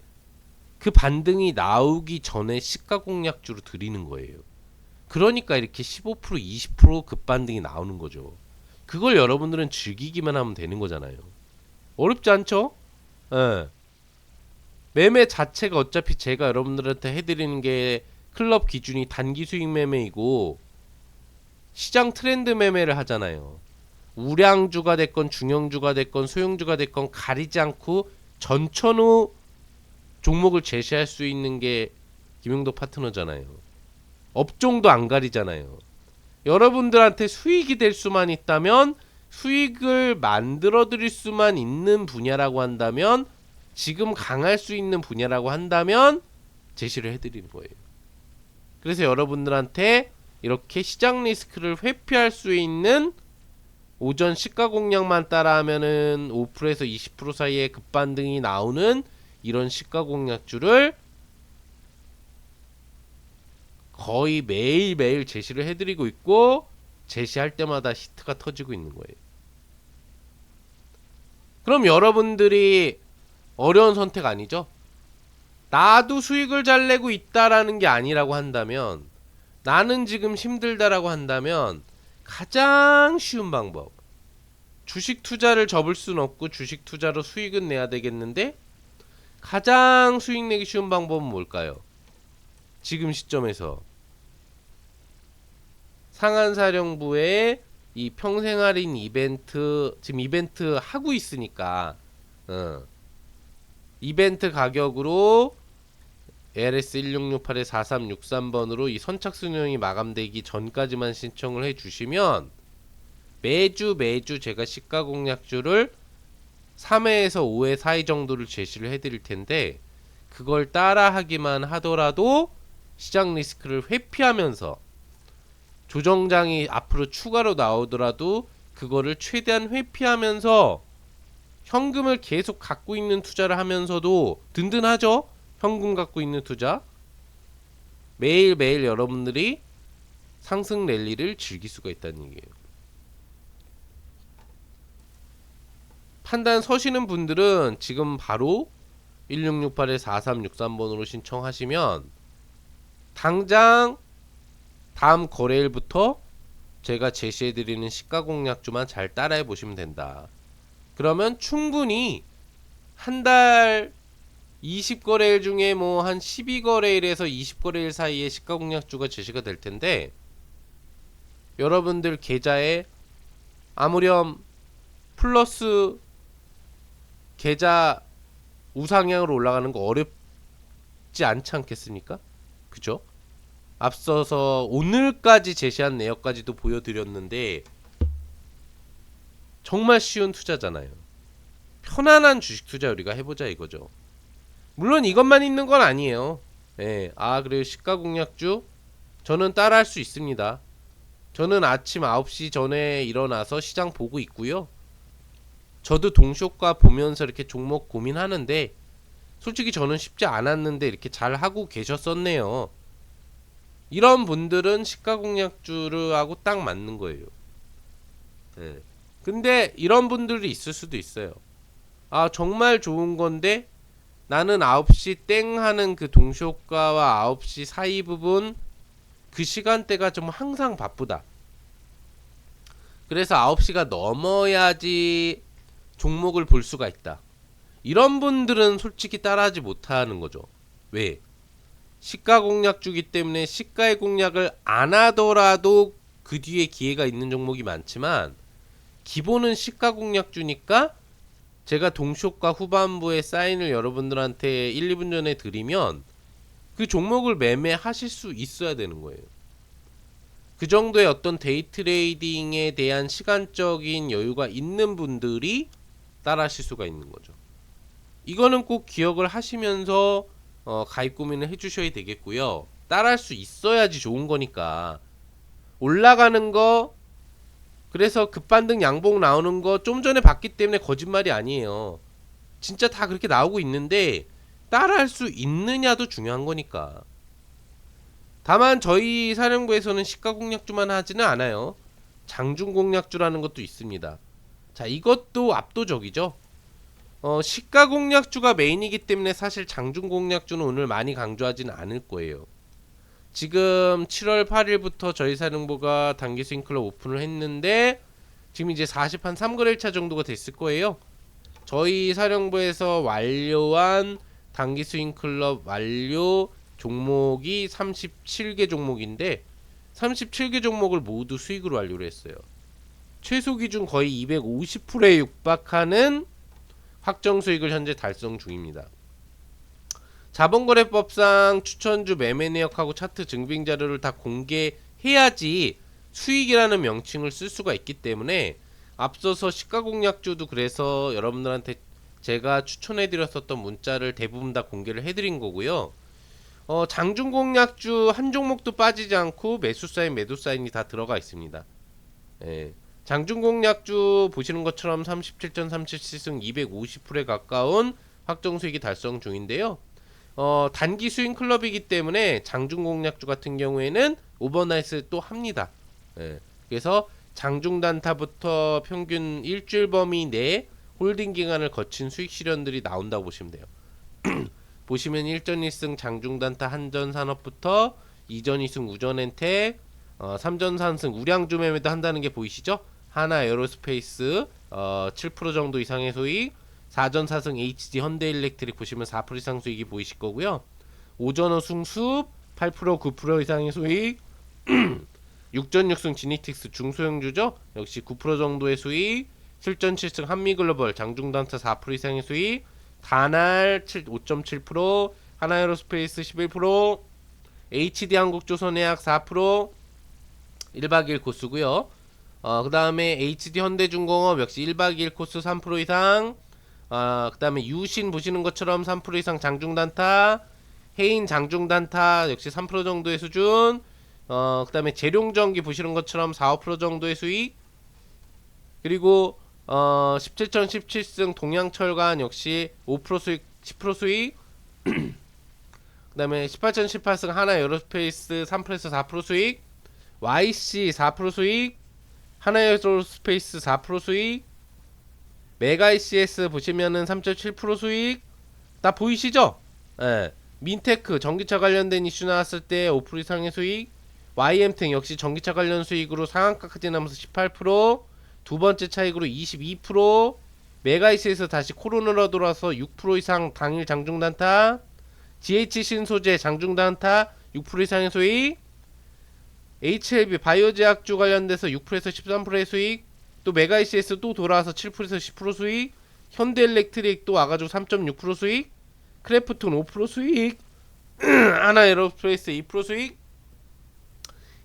그 반등이 나오기 전에 시가 공략주로 드리는 거예요. 그러니까 이렇게 15%, 20% 급반등이 나오는 거죠. 그걸 여러분들은 즐기기만 하면 되는 거잖아요. 어렵지 않죠? 매매 자체가 어차피 제가 여러분들한테 해드리는 게 클럽 기준이 단기 수익 매매이고 시장 트렌드 매매를 하잖아요. 우량주가 됐건 중형주가 됐건 소형주가 됐건 가리지 않고 전천후 종목을 제시할 수 있는 게 김용덕 파트너잖아요. 업종도 안 가리잖아요. 여러분들한테 수익이 될 수만 있다면, 수익을 만들어 드릴 수만 있는 분야라고 한다면, 지금 강할 수 있는 분야라고 한다면 제시를 해드리는 거예요. 그래서 여러분들한테 이렇게 시장 리스크를 회피할 수 있는 오전 시가 공략만 따라하면은 5%에서 20% 사이에 급반등이 나오는 이런 시가 공략주를 거의 매일매일 제시를 해드리고 있고, 제시할 때마다 히트가 터지고 있는 거예요. 그럼 여러분들이 어려운 선택 아니죠? 나도 수익을 잘 내고 있다라는 게 아니라고 한다면, 나는 지금 힘들다라고 한다면 가장 쉬운 방법, 주식 투자를 접을 수는 없고 주식 투자로 수익은 내야 되겠는데 가장 수익 내기 쉬운 방법은 뭘까요? 지금 시점에서 상한사령부의 이 평생할인 이벤트, 지금 이벤트 하고 있으니까 이벤트 가격으로 ARS 1668에 4363번으로 이 선착순형이 마감되기 전까지만 신청을 해주시면 매주 제가 시가 공략주를 3회에서 5회 사이 정도를 제시를 해드릴 텐데, 그걸 따라하기만 하더라도 시장 리스크를 회피하면서 조정장이 앞으로 추가로 나오더라도 그거를 최대한 회피하면서 현금을 계속 갖고 있는 투자를 하면서도 든든하죠? 현금 갖고 있는 투자. 매일매일 여러분들이 상승 랠리를 즐길 수가 있다는 얘기예요. 판단 서시는 분들은 지금 바로 1668-4363번으로 신청하시면 당장 다음 거래일부터 제가 제시해드리는 시가공략주만 잘 따라해 보시면 된다. 그러면 충분히 한 달 20거래일 중에 뭐 한 12거래일에서 20거래일 사이에 시가공략주가 제시가 될 텐데, 여러분들 계좌에 아무렴 플러스 계좌 우상향으로 올라가는 거 어렵지 않지 않겠습니까? 그죠? 앞서서 오늘까지 제시한 내역까지도 보여드렸는데 정말 쉬운 투자잖아요. 편안한 주식 투자 우리가 해보자 이거죠. 물론 이것만 있는 건 아니에요. 예, 그래요. 시가공략주 저는 따라할 수 있습니다. 저는 아침 9시 전에 일어나서 시장 보고 있고요. 저도 동시효과 보면서 이렇게 종목 고민하는데 솔직히 저는 쉽지 않았는데 이렇게 잘 하고 계셨었네요. 이런 분들은 시가공략주하고 딱 맞는 거예요. 네. 근데 이런 분들이 있을 수도 있어요. 정말 좋은 건데 나는 9시 땡 하는 그 동시효과와 9시 사이 부분 그 시간대가 좀 항상 바쁘다. 그래서 9시가 넘어야지 종목을 볼 수가 있다. 이런 분들은 솔직히 따라하지 못하는 거죠. 왜? 시가 공략주기 때문에 시가의 공략을 안 하더라도 그 뒤에 기회가 있는 종목이 많지만 기본은 시가 공략주니까 제가 동시효과 후반부에 사인을 여러분들한테 1, 2분 전에 드리면 그 종목을 매매하실 수 있어야 되는 거예요. 그 정도의 어떤 데이 트레이딩에 대한 시간적인 여유가 있는 분들이 따라 하실 수가 있는 거죠. 이거는 꼭 기억을 하시면서 가입 고민을 해주셔야 되겠고요. 따라 할 수 있어야지 좋은 거니까. 올라가는 거, 그래서 급반등 양봉 나오는 거 좀 전에 봤기 때문에 거짓말이 아니에요. 진짜 다 그렇게 나오고 있는데 따라 할 수 있느냐도 중요한 거니까. 다만 저희 사령부에서는 시가 공략주만 하지는 않아요. 장중 공략주라는 것도 있습니다. 자, 이것도 압도적이죠. 시가 공략주가 메인이기 때문에 사실 장중 공략주는 오늘 많이 강조하지는 않을 거예요. 지금 7월 8일부터 저희 사령부가 단기 스윙클럽 오픈을 했는데 지금 이제 40한 3거래일차 정도가 됐을 거예요. 저희 사령부에서 완료한 단기 스윙클럽 완료 종목이 37개 종목인데 37개 종목을 모두 수익으로 완료를 했어요. 최소 기준 거의 250%에 육박하는 확정 수익을 현재 달성 중입니다. 자본거래법상 추천주 매매 내역하고 차트 증빙 자료를 다 공개해야지 수익이라는 명칭을 쓸 수가 있기 때문에 앞서서 시가공략주도 그래서 여러분들한테 제가 추천해드렸었던 문자를 대부분 다 공개를 해드린 거고요. 장중공략주 한 종목도 빠지지 않고 매수 사인 매도 사인이 다 들어가 있습니다. 예. 장중공략주 보시는 것처럼 37.37승 250%에 가까운 확정 수익이 달성 중인데요. 단기 스윙 클럽이기 때문에 장중공략주 같은 경우에는 오버나이트 또 합니다. 예. 그래서 장중 단타부터 평균 일주일 범위 내 홀딩 기간을 거친 수익 실현들이 나온다고 보시면 돼요. 보시면 1전 1승 장중 단타 한전 산업부터 2전 2승 우전 엔텍, 3전 3승 우량주 매매도 한다는 게 보이시죠? 하나 에어로스페이스 7% 정도 이상의 수익, 4전 4승 HD 현대일렉트릭 보시면 4% 이상 수익이 보이실 거고요. 5전 5승 숲 8% 9% 이상의 수익, 6전 6승 지니틱스 중소형주죠? 역시 9% 정도의 수익, 7전 7승 한미글로벌 장중단타 4% 이상의 수익, 다날 5.7%, 하나에어로스페이스 11%, HD한국조선해약 4%, 1박 2일 코스고요. 그 다음에 HD 현대중공업 역시 1박 2일 코스 3% 이상, 그 다음에 유신 보시는 것처럼 3% 이상 장중단타, 해인 장중단타 역시 3% 정도의 수준. 그 다음에 재룡전기 보시는 것처럼 4, 5% 정도의 수익. 그리고 17전 17승 동양철관 역시 5% 수익, 10% 수익. 그 다음에 18전 18승 하나 에어로스페이스 3%에서 4% 수익. YC 4% 수익. 하나 에어로스페이스 4% 수익. 메가 ECS 보시면은 3.7% 수익. 다 보이시죠? 예. 민테크 전기차 관련된 이슈 나왔을 때 5% 이상의 수익. YM탱 역시 전기차 관련 수익으로 상한가까지 나면서 18%. 두 번째 차익으로 22%. 메가 ECS 다시 코로나로 돌아서 6% 이상 당일 장중단타. GH 신소재 장중단타 6% 이상의 수익. HLB 바이오제약주 관련돼서 6%에서 13%의 수익. 또 메가 ECS 또 돌아와서 7%에서 10% 수익. 현대엘렉트릭 또 와가지고 3.6% 수익. 크래프톤 5% 수익. 하나 에어로스페이스 2% 수익.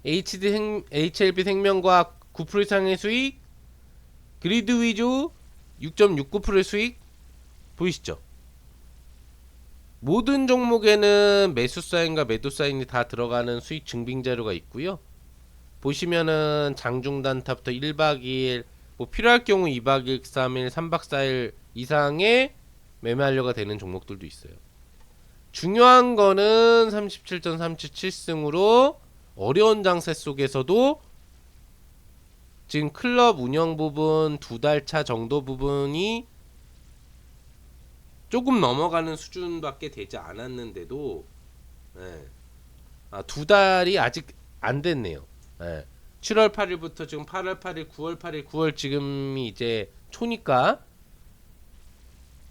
HLB 생명과학 9% 이상의 수익. 그리드 위주 6.69%의 수익. 보이시죠? 모든 종목에는 매수 사인과 매도 사인이 다 들어가는 수익 증빙 자료가 있고요. 보시면은 장중단타부터 1박 2일, 뭐 필요할 경우 2박 2일, 3일, 3박 4일 이상의 매매 완료가 되는 종목들도 있어요. 중요한 거는 37전 37승으로 어려운 장세 속에서도 지금 클럽 운영 부분 2달 차 정도 부분이 조금 넘어가는 수준밖에 되지 않았는데도, 예. 2달이 아직 안 됐네요. 예. 7월 8일부터 지금 8월 8일, 9월 8일, 9월 지금이 이제 초니까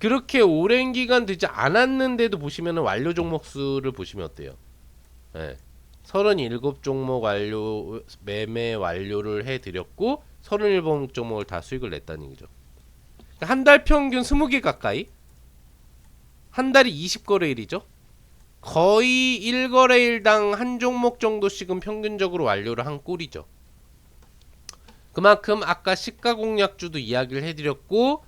그렇게 오랜 기간 되지 않았는데도 보시면은 완료 종목 수를 보시면 어때요? 예. 37종목 완료 매매 완료를 해드렸고 37종목을 다 수익을 냈다는 얘기죠. 한 달 평균 20개 가까이, 한 달이 20거래일이죠. 거의 1거래일당 한 종목 정도씩은 평균적으로 완료를 한 꼴이죠. 그만큼 아까 시가공략주도 이야기를 해드렸고,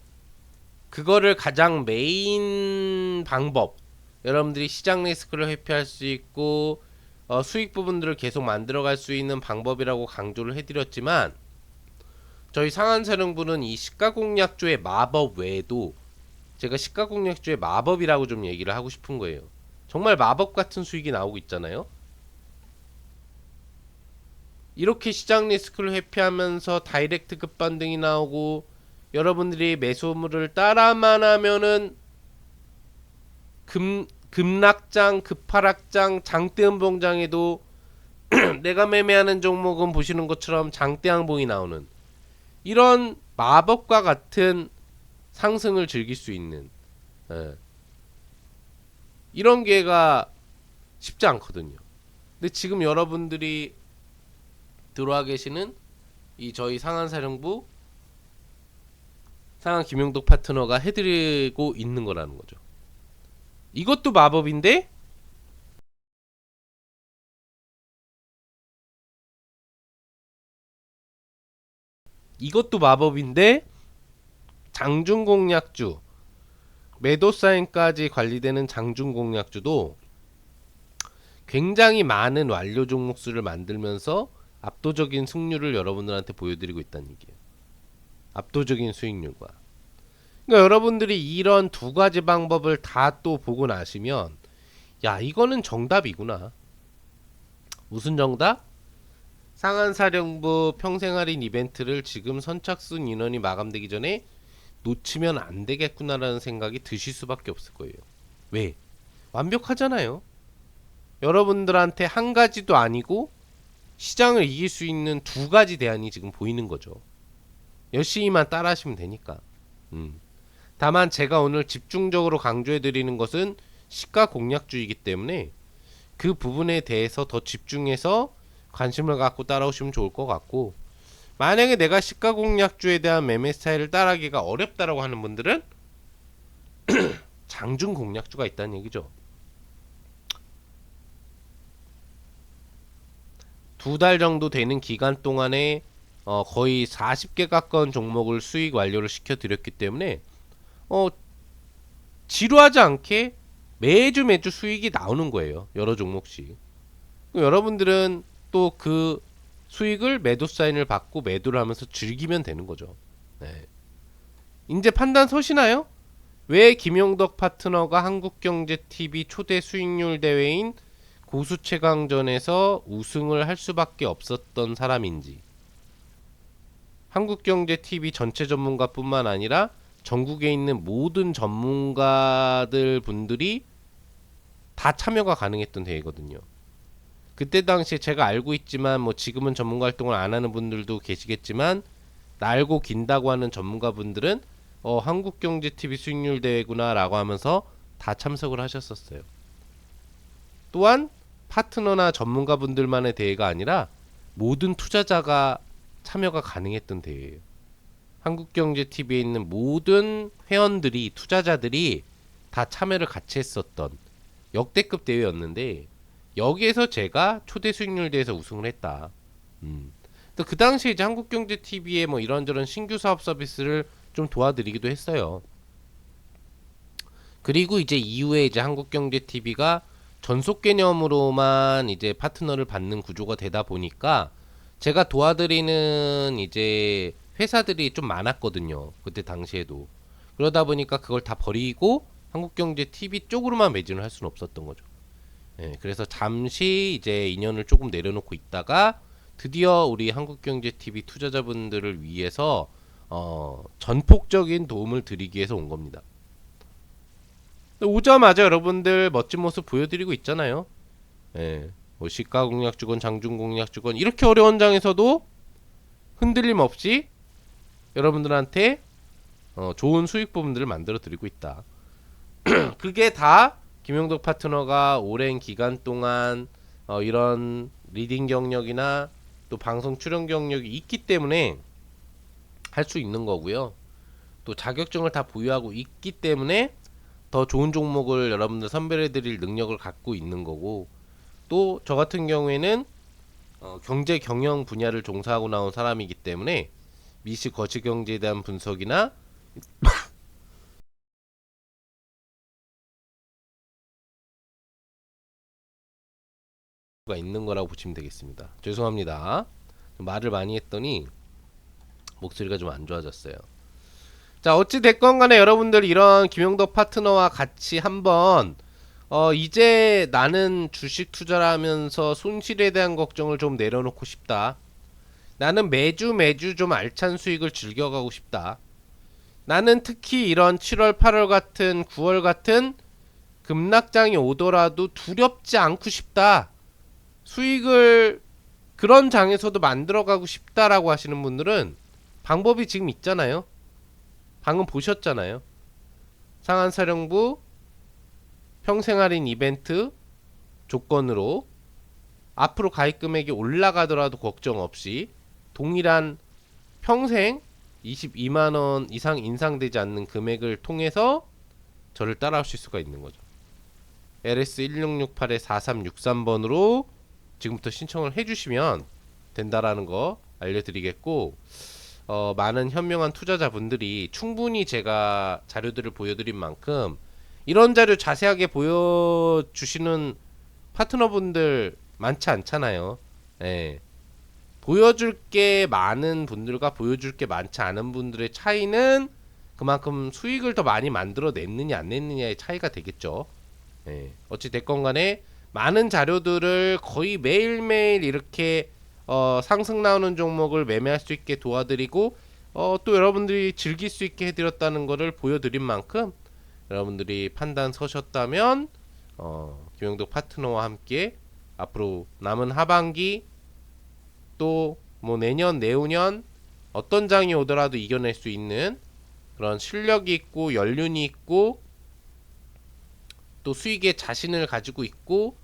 그거를 가장 메인 방법, 여러분들이 시장 리스크를 회피할 수 있고 수익 부분들을 계속 만들어갈 수 있는 방법이라고 강조를 해드렸지만, 저희 상한사령부는 이 시가공략주의 마법 외에도 제가 시가공략주의 마법이라고 좀 얘기를 하고 싶은 거예요. 정말 마법 같은 수익이 나오고 있잖아요. 이렇게 시장 리스크를 회피하면서 다이렉트 급반등이 나오고, 여러분들이 매수물을 따라만 하면은 급락장, 급하락장, 장대음봉장에도 내가 매매하는 종목은 보시는 것처럼 장대항봉이 나오는 이런 마법과 같은 상승을 즐길 수 있는, 예. 이런 기회가 쉽지 않거든요. 근데 지금 여러분들이 들어와 계시는 이 저희 상한사령부 상한 김용덕 파트너가 해드리고 있는 거라는 거죠. 이것도 마법인데 장중공략주, 매도사인까지 관리되는 장중공략주도 굉장히 많은 완료 종목 수를 만들면서 압도적인 승률을 여러분들한테 보여드리고 있다는 얘기예요. 압도적인 수익률과. 그러니까 여러분들이 이런 두 가지 방법을 다 또 보고 나시면, 야, 이거는 정답이구나. 무슨 정답? 상한사령부 평생할인 이벤트를 지금 선착순 인원이 마감되기 전에 놓치면 안 되겠구나라는 생각이 드실 수밖에 없을 거예요. 왜? 완벽하잖아요. 여러분들한테 한 가지도 아니고 시장을 이길 수 있는 두 가지 대안이 지금 보이는 거죠. 열심히만 따라 하시면 되니까. 다만 제가 오늘 집중적으로 강조해 드리는 것은 시가 공략주의이기 때문에 그 부분에 대해서 더 집중해서 관심을 갖고 따라오시면 좋을 것 같고, 만약에 내가 시가 공략주에 대한 매매 스타일을 따라하기가 어렵다라고 하는 분들은 장중 공략주가 있다는 얘기죠. 2달 정도 되는 기간 동안에 거의 40개 가까운 종목을 수익 완료를 시켜 드렸기 때문에 지루하지 않게 매주 수익이 나오는 거예요. 여러 종목씩. 여러분들은 또 그 수익을 매도 사인을 받고 매도를 하면서 즐기면 되는 거죠. 네. 이제 판단 서시나요? 왜 김용덕 파트너가 한국경제TV 초대 수익률 대회인 고수최강전에서 우승을 할 수밖에 없었던 사람인지, 한국경제TV 전체 전문가뿐만 아니라 전국에 있는 모든 전문가들 분들이 다 참여가 가능했던 대회거든요. 그때 당시에 제가 알고 있지만 뭐 지금은 전문가 활동을 안 하는 분들도 계시겠지만, 날고 긴다고 하는 전문가 분들은 한국경제TV 수익률 대회구나 라고 하면서 다 참석을 하셨었어요. 또한 파트너나 전문가 분들만의 대회가 아니라 모든 투자자가 참여가 가능했던 대회예요. 한국경제TV에 있는 모든 회원들이, 투자자들이 다 참여를 같이 했었던 역대급 대회였는데, 여기에서 제가 초대 수익률 대회에서 우승을 했다. 또 그 당시에 이제 한국경제TV에 뭐 이런저런 신규 사업 서비스를 좀 도와드리기도 했어요. 그리고 이제 이후에 이제 한국경제TV가 전속 개념으로만 이제 파트너를 받는 구조가 되다 보니까 제가 도와드리는 이제 회사들이 좀 많았거든요. 그때 당시에도. 그러다 보니까 그걸 다 버리고 한국경제TV 쪽으로만 매진을 할 수는 없었던 거죠. 예, 그래서 잠시 이제 인연을 조금 내려놓고 있다가 드디어 우리 한국경제TV 투자자분들을 위해서 전폭적인 도움을 드리기 위해서 온 겁니다. 오자마자 여러분들 멋진 모습 보여드리고 있잖아요. 예, 뭐 시가공략주건, 장중공략주건, 이렇게 어려운 장에서도 흔들림 없이 여러분들한테 좋은 수익 부분들을 만들어 드리고 있다. 그게 다 김용덕 파트너가 오랜 기간 동안 이런 리딩 경력이나 또 방송 출연 경력이 있기 때문에 할 수 있는 거고요. 또 자격증을 다 보유하고 있기 때문에 더 좋은 종목을 여러분들 선별해 드릴 능력을 갖고 있는 거고, 또 저 같은 경우에는 경제 경영 분야를 종사하고 나온 사람이기 때문에 미시 거시 경제에 대한 분석이나 가 있는 거라고 보시면 되겠습니다. 죄송합니다. 말을 많이 했더니 목소리가 좀 안 좋아졌어요. 자, 어찌 됐건 간에 여러분들 이런 김용덕 파트너와 같이 한번 이제 나는 주식 투자를 하면서 손실에 대한 걱정을 좀 내려놓고 싶다. 나는 매주 좀 알찬 수익을 즐겨가고 싶다. 나는 특히 이런 7월, 8월 같은 9월 같은 급락장이 오더라도 두렵지 않고 싶다. 수익을 그런 장에서도 만들어가고 싶다라고 하시는 분들은 방법이 지금 있잖아요. 방금 보셨잖아요. 상한사령부 평생할인 이벤트 조건으로 앞으로 가입 금액이 올라가더라도 걱정 없이 동일한 평생 22만원 이상 인상되지 않는 금액을 통해서 저를 따라오실 수가 있는 거죠. LS1668-4363번으로 지금부터 신청을 해주시면 된다라는 거 알려드리겠고, 많은 현명한 투자자분들이 충분히 제가 자료들을 보여드린 만큼 이런 자료 자세하게 보여주시는 파트너분들 많지 않잖아요. 예. 보여줄 게 많은 분들과 보여줄 게 많지 않은 분들의 차이는 그만큼 수익을 더 많이 만들어 냈느냐 안 냈느냐의 차이가 되겠죠. 예. 어찌 됐건 간에 많은 자료들을 거의 매일매일 이렇게 상승 나오는 종목을 매매할 수 있게 도와드리고 또 여러분들이 즐길 수 있게 해드렸다는 것을 보여드린 만큼 여러분들이 판단 서셨다면 김용덕 파트너와 함께 앞으로 남은 하반기 또 뭐 내년 내후년 어떤 장이 오더라도 이겨낼 수 있는 그런 실력이 있고 연륜이 있고 또 수익에 자신을 가지고 있고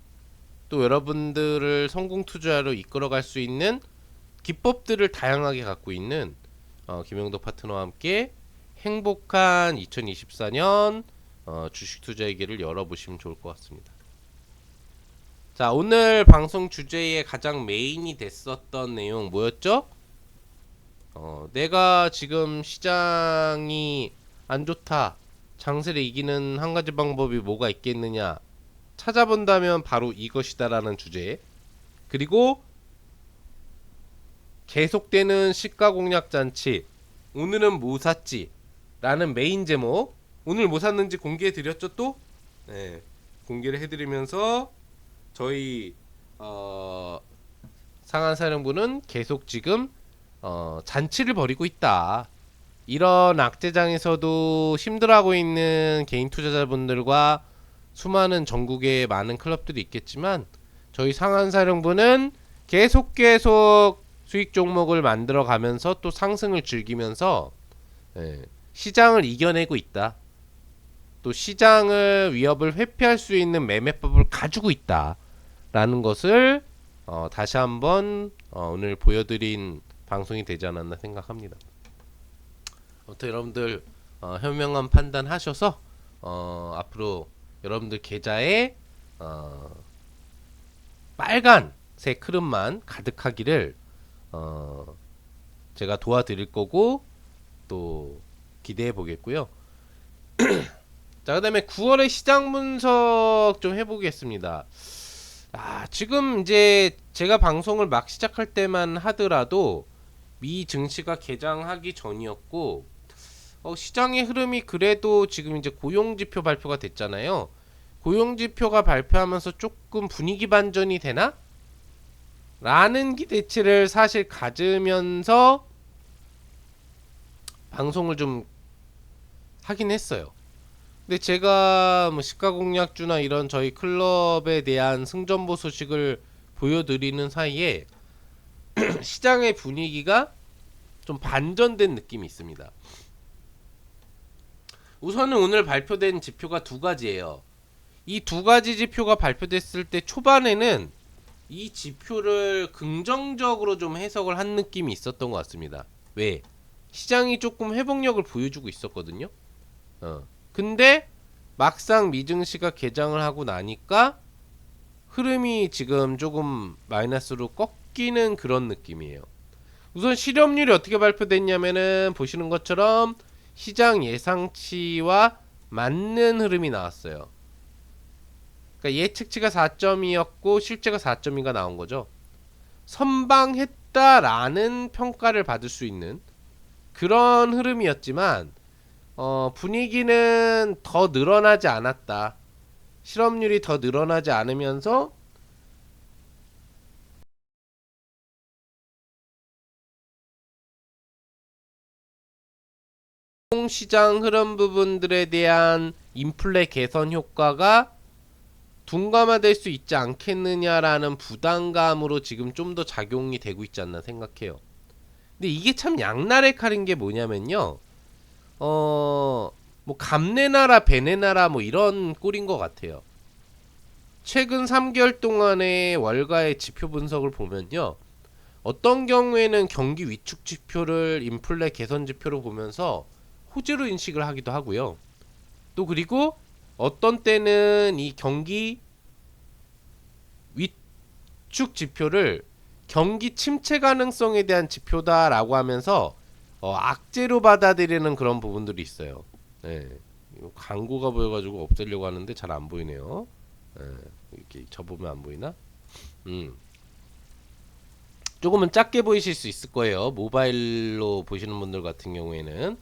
또 여러분들을 성공 투자로 이끌어갈 수 있는 기법들을 다양하게 갖고 있는 김용덕 파트너와 함께 행복한 2024년 주식 투자의 길을 열어보시면 좋을 것 같습니다. 자, 오늘 방송 주제의 가장 메인이 됐었던 내용 뭐였죠? 내가 지금 시장이 안 좋다, 장세를 이기는 한 가지 방법이 뭐가 있겠느냐 찾아본다면 바로 이것이다라는 주제. 그리고 계속되는 시가 공략 잔치. 오늘은 뭐 샀지? 라는 메인 제목. 오늘 뭐 샀는지 공개해 드렸죠 또? 네. 공개를 해드리면서 저희 상한사령부는 계속 지금 잔치를 벌이고 있다. 이런 악재장에서도 힘들어하고 있는 개인 투자자분들과 수많은 전국의 많은 클럽들이 있겠지만 저희 상한사령부는 계속 수익 종목을 만들어 가면서 또 상승을 즐기면서 시장을 이겨내고 있다. 또 시장을 위협을 회피할 수 있는 매매법을 가지고 있다. 라는 것을 다시 한번 오늘 보여드린 방송이 되지 않았나 생각합니다. 아무튼 여러분들 현명한 판단하셔서 앞으로 여러분들 계좌에 빨간색 흐름만 가득하기를 제가 도와드릴 거고 또 기대해 보겠고요. 자, 그 다음에 9월의 시장 분석 좀 해보겠습니다. 지금 이제 제가 방송을 막 시작할 때만 하더라도 미 증시가 개장하기 전이었고 시장의 흐름이 그래도 지금 이제 고용지표 발표가 됐잖아요. 고용지표가 발표하면서 조금 분위기 반전이 되나? 라는 기대치를 사실 가지면서 방송을 좀 하긴 했어요. 근데 제가 뭐 시가공략주나 이런 저희 클럽에 대한 승전보 소식을 보여드리는 사이에 시장의 분위기가 좀 반전된 느낌이 있습니다. 우선은 오늘 발표된 지표가 두 가지예요. 이 두 가지 지표가 발표됐을 때 초반에는 이 지표를 긍정적으로 좀 해석을 한 느낌이 있었던 것 같습니다. 왜? 시장이 조금 회복력을 보여주고 있었거든요. 근데 막상 미증시가 개장을 하고 나니까 흐름이 지금 조금 마이너스로 꺾이는 그런 느낌이에요. 우선 실업률이 어떻게 발표됐냐면은 보시는 것처럼 시장 예상치와 맞는 흐름이 나왔어요. 그러니까 예측치가 4.2였고 실제가 4.2가 나온 거죠. 선방했다라는 평가를 받을 수 있는 그런 흐름이었지만 분위기는 더 늘어나지 않았다. 실업률이 더 늘어나지 않으면서 시장 흐름 부분들에 대한 인플레 개선 효과가 둔감화될 수 있지 않겠느냐라는 부담감으로 지금 좀 더 작용이 되고 있지 않나 생각해요. 근데 이게 참 양날의 칼인 게 뭐냐면요. 뭐 감내나라 배내나라 뭐 이런 꼴인 것 같아요. 최근 3개월 동안의 월가의 지표 분석을 보면요. 어떤 경우에는 경기 위축 지표를 인플레 개선 지표로 보면서 호재로 인식을 하기도 하고요. 또 그리고 어떤 때는 이 경기 위축 지표를 경기 침체 가능성에 대한 지표다라고 하면서 악재로 받아들이는 그런 부분들이 있어요. 네. 광고가 보여가지고 없애려고 하는데 잘 안 보이네요. 네. 이렇게 접으면 안 보이나? 조금은 작게 보이실 수 있을 거예요. 모바일로 보시는 분들 같은 경우에는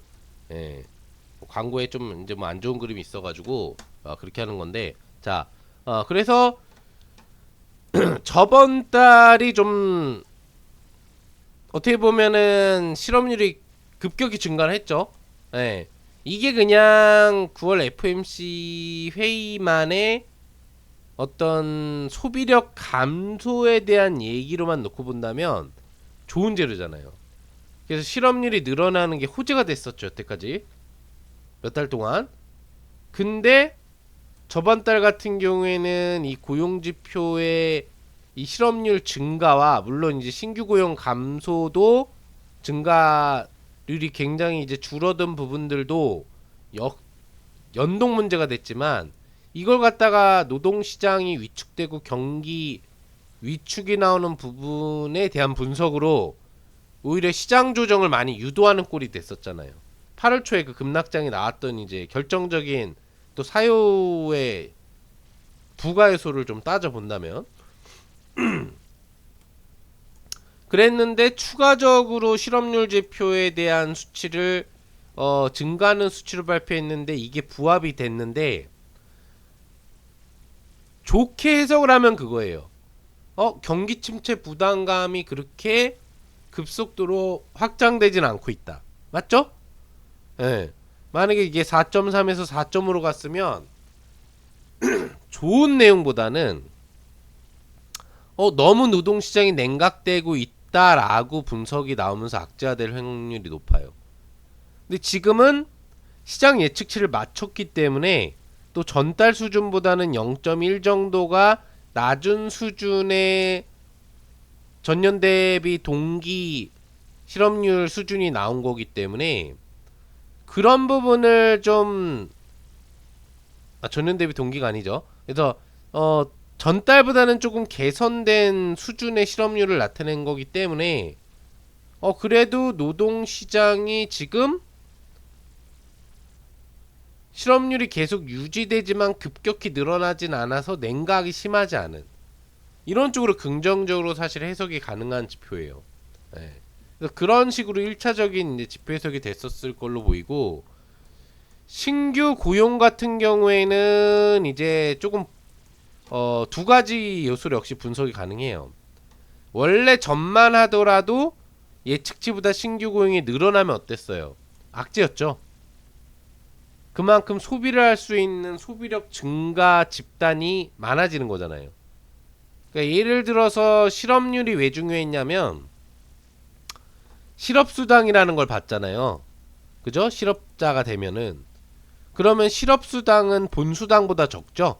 광고에 좀 이제 뭐 안 좋은 그림이 있어가지고 그렇게 하는 건데, 자, 그래서 저번 달이 좀 어떻게 보면은 실업률이 급격히 증가를 했죠. 이게 그냥 9월 FOMC 회의만의 어떤 소비력 감소에 대한 얘기로만 놓고 본다면 좋은 재료잖아요. 그래서 실업률이 늘어나는 게 호재가 됐었죠, 여태까지 몇 달 동안. 근데 저번 달 같은 경우에는 이 고용지표의 이 실업률 증가와 물론 이제 신규 고용 감소도 증가율이 굉장히 이제 줄어든 부분들도 연동 문제가 됐지만, 이걸 갖다가 노동시장이 위축되고 경기 위축이 나오는 부분에 대한 분석으로 오히려 시장 조정을 많이 유도하는 꼴이 됐었잖아요. 8월 초에 그 급락장이 나왔던 이제 결정적인 또 사유의 부가 요소를 좀 따져 본다면 그랬는데 추가적으로 실업률 지표에 대한 수치를 증가하는 수치로 발표했는데 이게 부합이 됐는데 좋게 해석을 하면 그거예요. 경기 침체 부담감이 그렇게 급속도로 확장되진 않고 있다. 맞죠? 예. 만약에 이게 4.3에서 4.5로 갔으면 좋은 내용보다는 너무 노동시장이 냉각되고 있다라고 분석이 나오면서 악재화될 확률이 높아요. 근데 지금은 시장 예측치를 맞췄기 때문에 또 전달 수준보다는 0.1 정도가 낮은 수준의 전년 대비 동기 실업률 수준이 나온 거기 때문에 그런 부분을 좀 전년 대비 동기가 아니죠. 그래서 전달보다는 조금 개선된 수준의 실업률을 나타낸 거기 때문에 그래도 노동시장이 지금 실업률이 계속 유지되지만 급격히 늘어나진 않아서 냉각이 심하지 않은 이런 쪽으로 긍정적으로 사실 해석이 가능한 지표예요. 네. 그래서 그런 식으로 1차적인 이제 지표 해석이 됐었을 걸로 보이고 신규 고용 같은 경우에는 이제 조금 두 가지 요소로 역시 분석이 가능해요. 원래 전만하더라도 예측치보다 신규 고용이 늘어나면 어땠어요? 악재였죠. 그만큼 소비를 할 수 있는 소비력 증가 집단이 많아지는 거잖아요. 그러니까 예를 들어서 실업률이 왜 중요했냐면 실업수당이라는 걸 받잖아요. 그죠? 실업자가 되면은 그러면 실업수당은 본수당보다 적죠.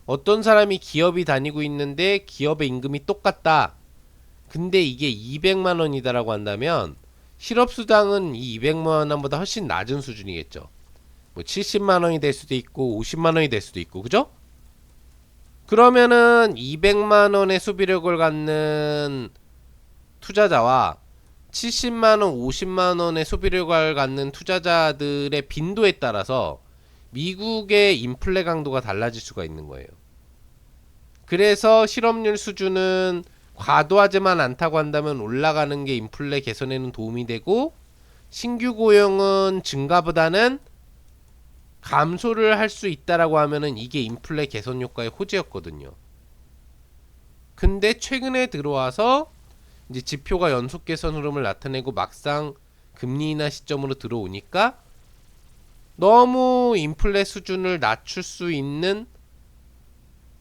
어떤 사람이 기업이 다니고 있는데 기업의 임금이 똑같다. 근데 이게 200만원이다 라고 한다면 실업수당은 이 200만원보다 훨씬 낮은 수준이겠죠. 뭐 70만원이 될 수도 있고 50만원이 될 수도 있고 그죠? 그러면은 200만원의 소비력을 갖는 투자자와 70만원, 50만원의 소비력을 갖는 투자자들의 빈도에 따라서 미국의 인플레 강도가 달라질 수가 있는 거예요. 그래서 실업률 수준은 과도하지만 않다고 한다면 올라가는 게 인플레 개선에는 도움이 되고 신규 고용은 증가보다는 감소를 할 수 있다라고 하면은 이게 인플레 개선 효과의 호재였거든요. 근데 최근에 들어와서 이제 지표가 연속 개선 흐름을 나타내고 막상 금리 인하 시점으로 들어오니까 너무 인플레 수준을 낮출 수 있는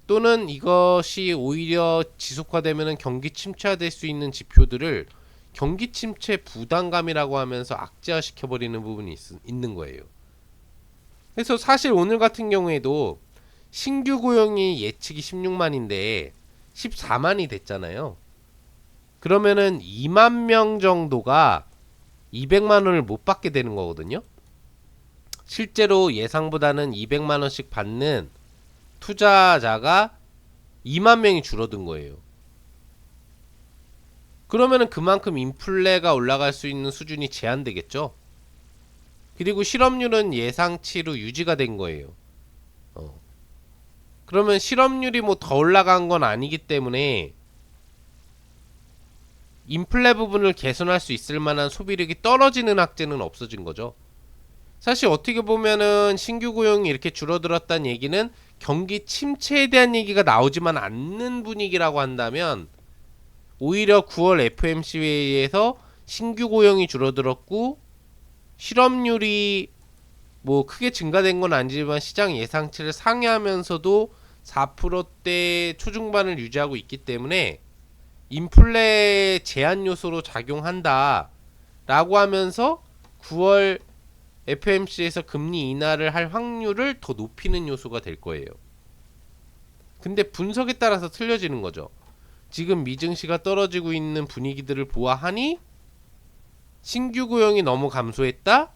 또는 이것이 오히려 지속화되면 경기 침체화될 수 있는 지표들을 경기 침체 부담감이라고 하면서 악재화 시켜버리는 부분이 있는 거예요. 그래서 사실 오늘 같은 경우에도 신규 고용이 예측이 16만인데 14만이 됐잖아요. 그러면은 2만 명 정도가 200만 원을 못 받게 되는 거거든요. 실제로 예상보다는 200만 원씩 받는 투자자가 2만 명이 줄어든 거예요. 그러면은 그만큼 인플레가 올라갈 수 있는 수준이 제한되겠죠. 그리고 실업률은 예상치로 유지가 된 거예요. 그러면 실업률이 뭐 더 올라간 건 아니기 때문에 인플레 부분을 개선할 수 있을 만한 소비력이 떨어지는 악재는 없어진 거죠. 사실 어떻게 보면은 신규 고용이 이렇게 줄어들었다는 얘기는 경기 침체에 대한 얘기가 나오지만 않는 분위기라고 한다면 오히려 9월 FOMC 회의에서 신규 고용이 줄어들었고 실업률이 뭐 크게 증가된 건 아니지만 시장 예상치를 상회하면서도 4%대 초중반을 유지하고 있기 때문에 인플레 제한 요소로 작용한다 라고 하면서 9월 FOMC에서 금리 인하를 할 확률을 더 높이는 요소가 될 거예요. 근데 분석에 따라서 틀려지는 거죠. 지금 미증시가 떨어지고 있는 분위기들을 보아하니 신규 고용이 너무 감소했다.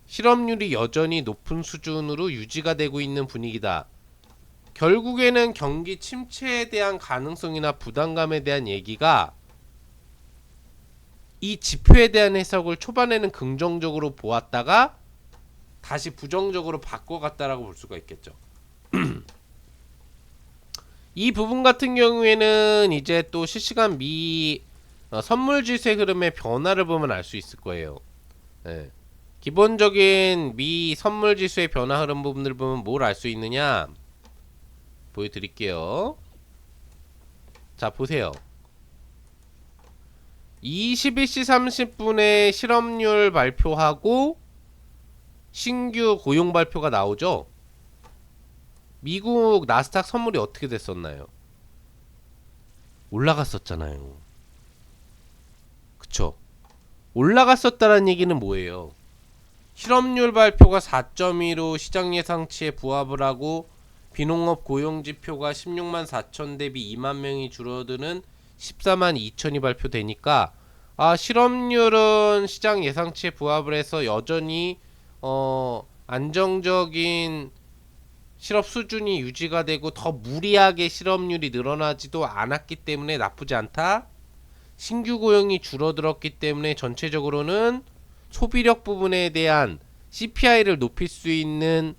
실업률이 여전히 높은 수준으로 유지가 되고 있는 분위기다. 결국에는 경기 침체에 대한 가능성이나 부담감에 대한 얘기가 이 지표에 대한 해석을 초반에는 긍정적으로 보았다가 다시 부정적으로 바꿔갔다라고 볼 수가 있겠죠. 이 부분 같은 경우에는 이제 또 실시간 선물 지수의 흐름의 변화를 보면 알 수 있을 거예요. 예. 기본적인 미 선물 지수의 변화 흐름 부분을 보면 뭘 알 수 있느냐 보여드릴게요. 자, 보세요. 21시 30분에 실업률 발표하고 신규 고용 발표가 나오죠. 미국 나스닥 선물이 어떻게 됐었나요? 올라갔었잖아요. 그쵸? 올라갔었다는 얘기는 뭐예요? 실업률 발표가 4.2로 시장 예상치에 부합을 하고 비농업 고용지표가 16만 4천 대비 2만 명이 줄어드는 14만 2천이 발표되니까 실업률은 시장 예상치에 부합을 해서 여전히 안정적인 실업 수준이 유지가 되고 더 무리하게 실업률이 늘어나지도 않았기 때문에 나쁘지 않다. 신규 고용이 줄어들었기 때문에 전체적으로는 소비력 부분에 대한 CPI를 높일 수 있는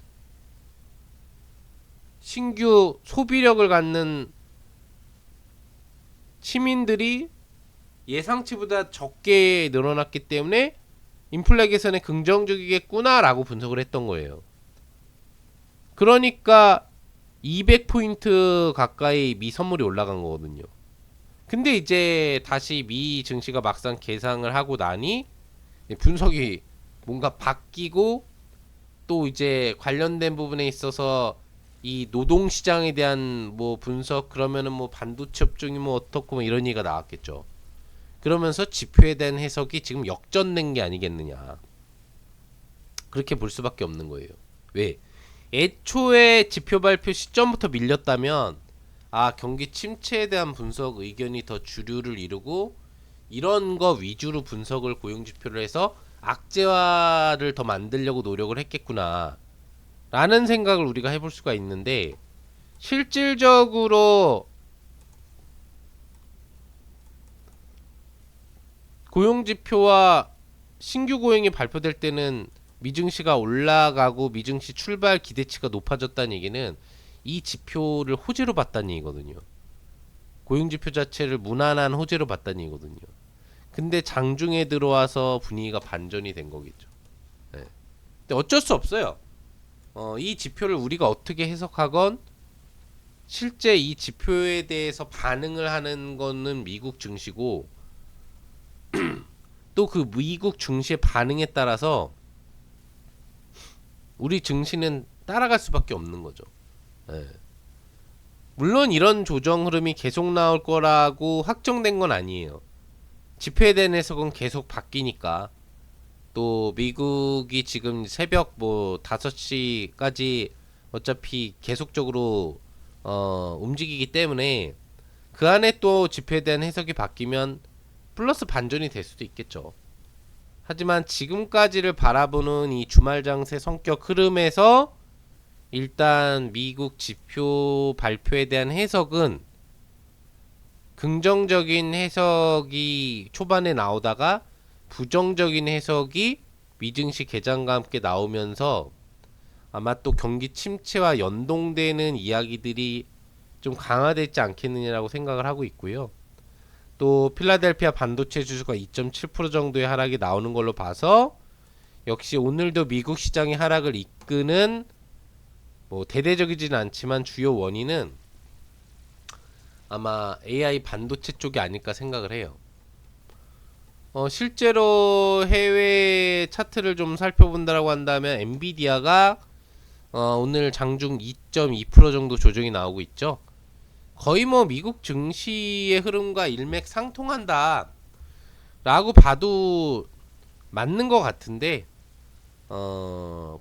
신규 소비력을 갖는 시민들이 예상치보다 적게 늘어났기 때문에 인플레 개선에 긍정적이겠구나 라고 분석을 했던 거예요. 그러니까 200포인트 가까이 미 선물이 올라간 거거든요. 근데 이제 다시 미 증시가 막상 계상을 하고 나니 분석이 뭔가 바뀌고 또 이제 관련된 부분에 있어서 이 노동시장에 대한 뭐 분석 그러면은 뭐 반도체 업종이 뭐 어떻고 뭐 이런 얘기가 나왔겠죠. 그러면서 지표에 대한 해석이 지금 역전된 게 아니겠느냐. 그렇게 볼 수밖에 없는 거예요. 왜? 애초에 지표 발표 시점부터 밀렸다면 경기 침체에 대한 분석 의견이 더 주류를 이루고 이런 거 위주로 분석을 고용지표를 해서 악재화를 더 만들려고 노력을 했겠구나 라는 생각을 우리가 해볼 수가 있는데 실질적으로 고용지표와 신규 고용이 발표될 때는 미증시가 올라가고 미증시 출발 기대치가 높아졌다는 얘기는 이 지표를 호재로 봤다는 얘기거든요. 고용지표 자체를 무난한 호재로 봤다는 얘기거든요. 근데 장중에 들어와서 분위기가 반전이 된 거겠죠. 네. 근데 어쩔 수 없어요. 이 지표를 우리가 어떻게 해석하건 실제 이 지표에 대해서 반응을 하는 거는 미국 증시고 또 그 미국 증시의 반응에 따라서 우리 증시는 따라갈 수밖에 없는 거죠. 네. 물론 이런 조정 흐름이 계속 나올 거라고 확정된 건 아니에요. 지표에 대한 해석은 계속 바뀌니까. 또 미국이 지금 새벽 뭐 5시까지 어차피 계속적으로 움직이기 때문에 그 안에 또 지표에 대한 해석이 바뀌면 플러스 반전이 될 수도 있겠죠. 하지만 지금까지를 바라보는 이 주말 장세 성격 흐름에서 일단 미국 지표 발표에 대한 해석은 긍정적인 해석이 초반에 나오다가 부정적인 해석이 미증시 개장과 함께 나오면서 아마 또 경기 침체와 연동되는 이야기들이 좀 강화되지 않겠느냐라고 생각을 하고 있고요. 또 필라델피아 반도체 지수가 2.7% 정도의 하락이 나오는 걸로 봐서 역시 오늘도 미국 시장의 하락을 이끄는 뭐 대대적이진 않지만 주요 원인은 아마 AI 반도체 쪽이 아닐까 생각을 해요. 실제로 해외 차트를 좀 살펴본다라고 한다면 엔비디아가 오늘 장중 2.2% 정도 조정이 나오고 있죠. 거의 뭐 미국 증시의 흐름과 일맥상통한다 라고 봐도 맞는 것 같은데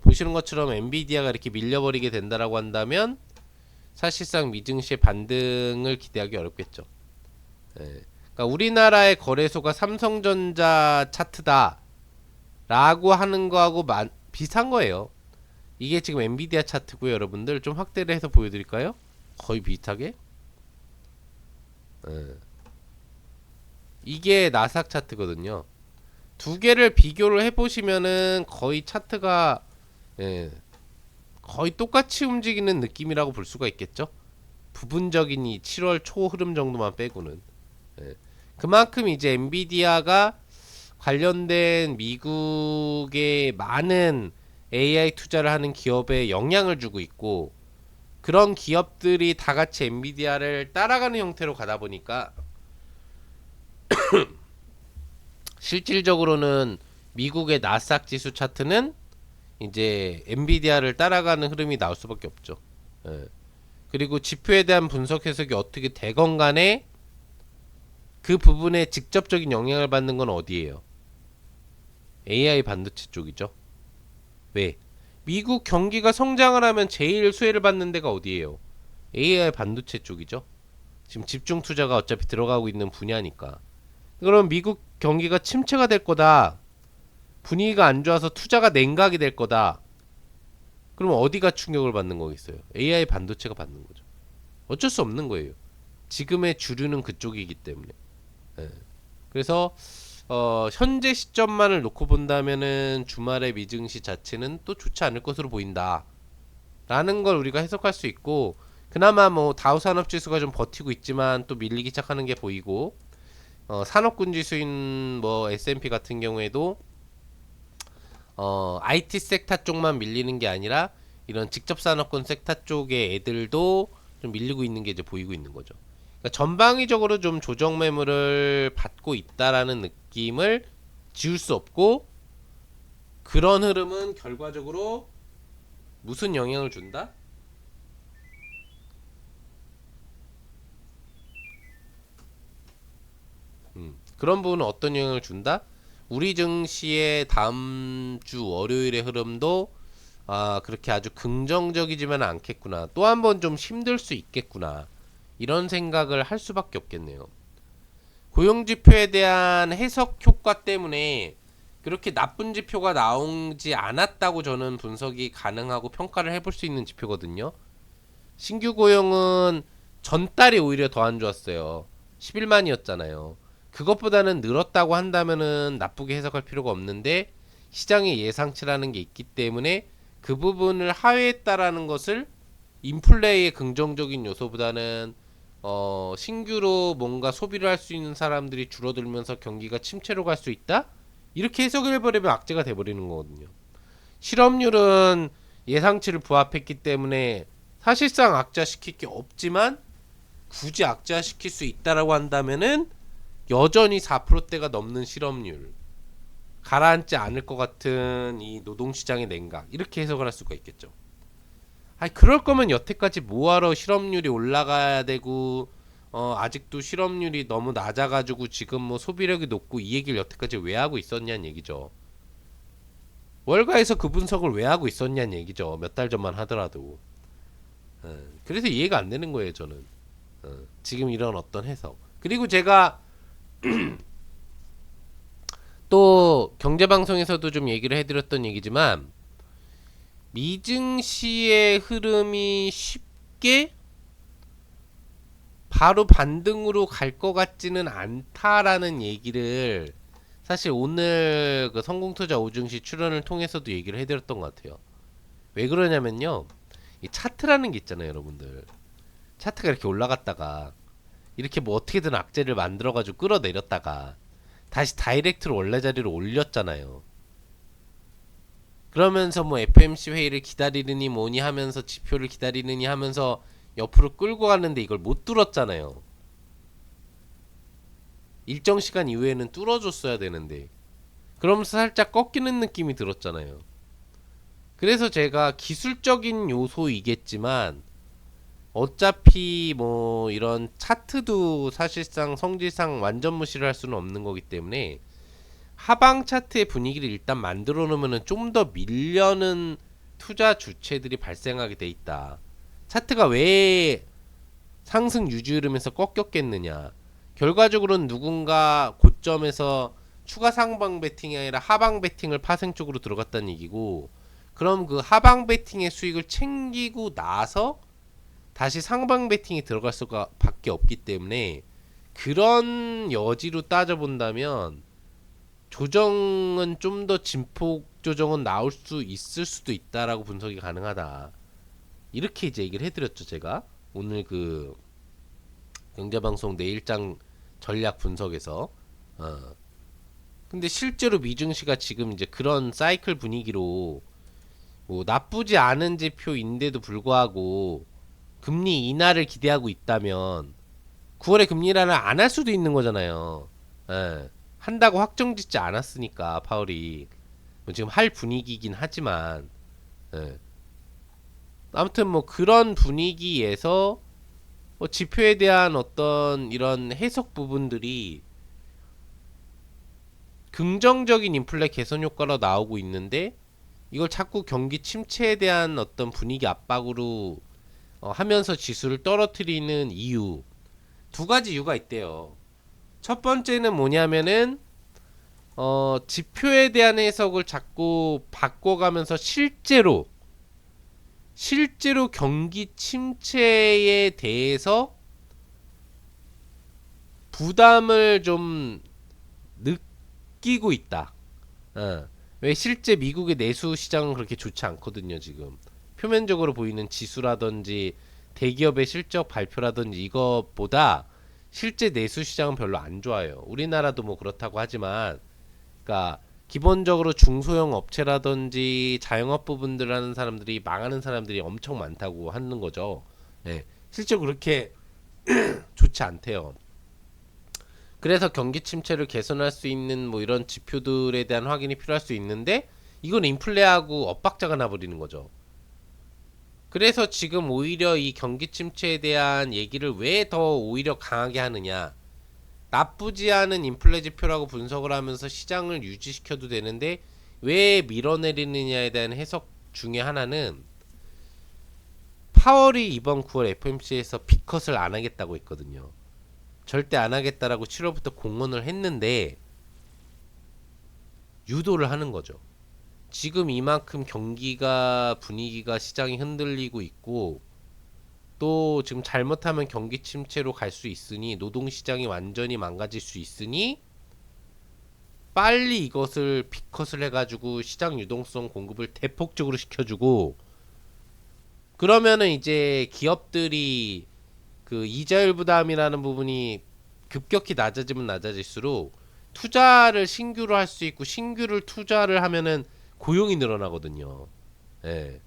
보시는 것처럼 엔비디아가 이렇게 밀려버리게 된다라고 한다면 사실상 미증시의 반등을 기대하기 어렵겠죠. 예. 그러니까 우리나라의 거래소가 삼성전자 차트다 라고 하는 거하고 비슷한 거예요. 이게 지금 엔비디아 차트고요. 여러분들 좀 확대를 해서 보여드릴까요? 거의 비슷하게. 예. 이게 나스닥 차트거든요. 두 개를 비교를 해보시면은 거의 차트가 예, 거의 똑같이 움직이는 느낌이라고 볼 수가 있겠죠. 부분적인 이 7월 초 흐름 정도만 빼고는 예. 그만큼 이제 엔비디아가 관련된 미국의 많은 AI 투자를 하는 기업에 영향을 주고 있고, 그런 기업들이 다 같이 엔비디아를 따라가는 형태로 가다 보니까 실질적으로는 미국의 나스닥 지수 차트는 이제 엔비디아를 따라가는 흐름이 나올 수밖에 없죠. 예. 그리고 지표에 대한 분석 해석이 어떻게 되건 간에 그 부분에 직접적인 영향을 받는 건 어디예요? AI 반도체 쪽이죠. 왜? 미국 경기가 성장을 하면 제일 수혜를 받는 데가 어디예요? AI 반도체 쪽이죠. 지금 집중 투자가 어차피 들어가고 있는 분야니까. 그럼 미국 경기가 침체가 될 거다. 분위기가 안 좋아서 투자가 냉각이 될 거다. 그럼 어디가 충격을 받는 거겠어요? AI 반도체가 받는 거죠. 어쩔 수 없는 거예요. 지금의 주류는 그쪽이기 때문에. 예. 그래서 현재 시점만을 놓고 본다면은 주말의 미증시 자체는 또 좋지 않을 것으로 보인다 라는 걸 우리가 해석할 수 있고, 그나마 뭐 다우산업지수가 좀 버티고 있지만 또 밀리기 시작하는 게 보이고, 산업군 지수인 뭐 S&P 같은 경우에도 IT 섹터 쪽만 밀리는 게 아니라 이런 직접 산업군 섹터 쪽의 애들도 좀 밀리고 있는 게 이제 보이고 있는 거죠. 그러니까 전방위적으로 좀 조정 매물을 받고 있다라는 느낌을 지울 수 없고, 그런 흐름은 결과적으로 무슨 영향을 준다? 그런 부분은 어떤 영향을 준다? 우리 증시의 다음 주 월요일의 흐름도 그렇게 아주 긍정적이지만 않겠구나. 또 한 번 좀 힘들 수 있겠구나. 이런 생각을 할 수밖에 없겠네요. 고용지표에 대한 해석 효과 때문에 그렇게 나쁜 지표가 나오지 않았다고 저는 분석이 가능하고 평가를 해볼 수 있는 지표거든요. 신규 고용은 전달이 오히려 더 안 좋았어요. 11만이었잖아요. 그것보다는 늘었다고 한다면은 나쁘게 해석할 필요가 없는데, 시장의 예상치라는 게 있기 때문에 그 부분을 하회했다라는 것을 인플레이의 긍정적인 요소보다는 신규로 뭔가 소비를 할 수 있는 사람들이 줄어들면서 경기가 침체로 갈 수 있다? 이렇게 해석을 해버리면 악재가 돼버리는 거거든요. 실업률은 예상치를 부합했기 때문에 사실상 악자시킬 게 없지만, 굳이 악자시킬 수 있다라고 한다면은 여전히 4%대가 넘는 실업률, 가라앉지 않을 것 같은 이 노동시장의 냉각, 이렇게 해석을 할 수가 있겠죠. 아니, 그럴 거면 여태까지 뭐하러 실업률이 올라가야 되고 아직도 실업률이 너무 낮아가지고 지금 뭐 소비력이 높고 이 얘기를 여태까지 왜 하고 있었냐는 얘기죠. 월가에서 그 분석을 왜 하고 있었냐는 얘기죠. 몇 달 전만 하더라도. 그래서 이해가 안 되는 거예요, 저는. 지금 이런 어떤 해석. 그리고 제가 또 경제방송에서도 좀 얘기를 해드렸던 얘기지만, 미증시의 흐름이 쉽게 바로 반등으로 갈 것 같지는 않다라는 얘기를 사실 오늘 그 성공투자 오증시 출연을 통해서도 얘기를 해드렸던 것 같아요. 왜 그러냐면요, 이 차트라는 게 있잖아요, 여러분들. 차트가 이렇게 올라갔다가 이렇게 뭐 어떻게든 악재를 만들어가지고 끌어내렸다가 다시 다이렉트로 원래 자리로 올렸잖아요. 그러면서 뭐 FMC 회의를 기다리느니 뭐니 하면서 지표를 기다리느니 하면서 옆으로 끌고 가는데 이걸 못 뚫었잖아요. 일정 시간 이후에는 뚫어줬어야 되는데, 그러면서 살짝 꺾이는 느낌이 들었잖아요. 그래서 제가 기술적인 요소이겠지만 어차피 뭐 이런 차트도 사실상 성질상 완전 무시를 할 수는 없는 거기 때문에 하방 차트의 분위기를 일단 만들어 놓으면은 좀 더 밀려는 투자 주체들이 발생하게 돼 있다. 차트가 왜 상승 유지 흐름에서 꺾였겠느냐? 결과적으로는 누군가 고점에서 추가 상방 베팅이 아니라 하방 베팅을 파생 쪽으로 들어갔다는 얘기고, 그럼 그 하방 베팅의 수익을 챙기고 나서 다시 상방 베팅이 들어갈 수가 밖에 없기 때문에 그런 여지로 따져본다면 조정은 좀 더 진폭 조정은 나올 수 있을 수도 있다라고 분석이 가능하다. 이렇게 이제 얘기를 해드렸죠, 제가 오늘 그 경제방송 내일장 전략 분석에서. 어. 근데 실제로 미증시가 지금 이제 그런 사이클 분위기로 뭐 나쁘지 않은 지표인데도 불구하고 금리 인하를 기대하고 있다면 9월에 금리 인하를 안 할 수도 있는 거잖아요. 예. 한다고 확정짓지 않았으니까 파월이 뭐 지금 할 분위기긴 하지만, 예. 아무튼 뭐 그런 분위기에서 뭐 지표에 대한 어떤 이런 해석 부분들이 긍정적인 인플레 개선 효과로 나오고 있는데 이걸 자꾸 경기 침체에 대한 어떤 분위기 압박으로 하면서 지수를 떨어뜨리는 이유, 두 가지 이유가 있대요. 첫 번째는 뭐냐면은 지표에 대한 해석을 자꾸 바꿔가면서 실제로 경기 침체에 대해서 부담을 좀 느끼고 있다. 왜 실제 미국의 내수 시장은 그렇게 좋지 않거든요, 지금. 표면적으로 보이는 지수라든지 대기업의 실적 발표라든지 이것보다 실제 내수 시장은 별로 안 좋아요. 우리나라도 뭐 그렇다고 하지만, 그러니까 기본적으로 중소형 업체라든지 자영업 부분들 하는 사람들이 망하는 사람들이 엄청 많다고 하는 거죠. 네, 실제로 그렇게 좋지 않대요. 그래서 경기 침체를 개선할 수 있는 뭐 이런 지표들에 대한 확인이 필요할 수 있는데 이건 인플레하고 엇박자가 나버리는 거죠. 그래서 지금 오히려 이 경기 침체에 대한 얘기를 왜 더 오히려 강하게 하느냐. 나쁘지 않은 인플레 지표라고 분석을 하면서 시장을 유지시켜도 되는데 왜 밀어내리느냐에 대한 해석 중에 하나는 파월이 이번 9월 FOMC에서 빅컷을 안 하겠다고 했거든요. 절대 안 하겠다라고 7월부터 공언을 했는데 유도를 하는 거죠. 지금 이만큼 경기가 분위기가 시장이 흔들리고 있고 또 지금 잘못하면 경기 침체로 갈 수 있으니 노동시장이 완전히 망가질 수 있으니 빨리 이것을 빅컷을 해가지고 시장 유동성 공급을 대폭적으로 시켜주고 그러면은 이제 기업들이 그 이자율 부담이라는 부분이 급격히 낮아지면 낮아질수록 투자를 신규로 할 수 있고 신규를 투자를 하면은 고용이 늘어나거든요. 예.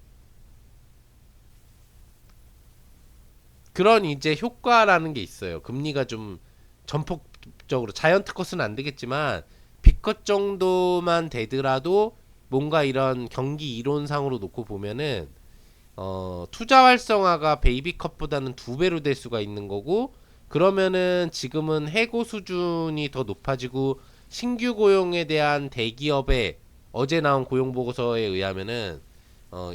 그런 이제 효과라는 게 있어요. 금리가 좀 전폭적으로 자이언트 컷은 안 되겠지만 B컷 정도만 되더라도 뭔가 이런 경기 이론상으로 놓고 보면은 투자 활성화가 베이비 컷보다는 2배로 될 수가 있는 거고 그러면은 지금은 해고 수준이 더 높아지고 신규 고용에 대한 대기업의 어제 나온 고용 보고서에 의하면은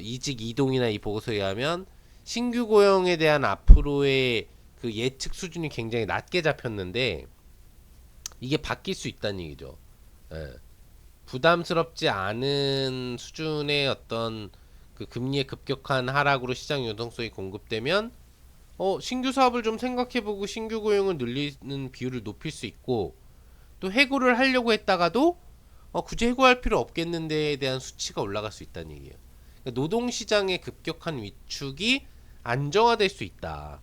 이직 이동이나 이 보고서에 의하면 신규 고용에 대한 앞으로의 그 예측 수준이 굉장히 낮게 잡혔는데 이게 바뀔 수 있다는 얘기죠. 예. 부담스럽지 않은 수준의 어떤 그 금리의 급격한 하락으로 시장 유동성이 공급되면 신규 사업을 좀 생각해보고 신규 고용을 늘리는 비율을 높일 수 있고 또 해고를 하려고 했다가도 굳이 해고할 필요 없겠는데에 대한 수치가 올라갈 수 있다는 얘기예요. 그러니까 노동시장의 급격한 위축이 안정화될 수 있다.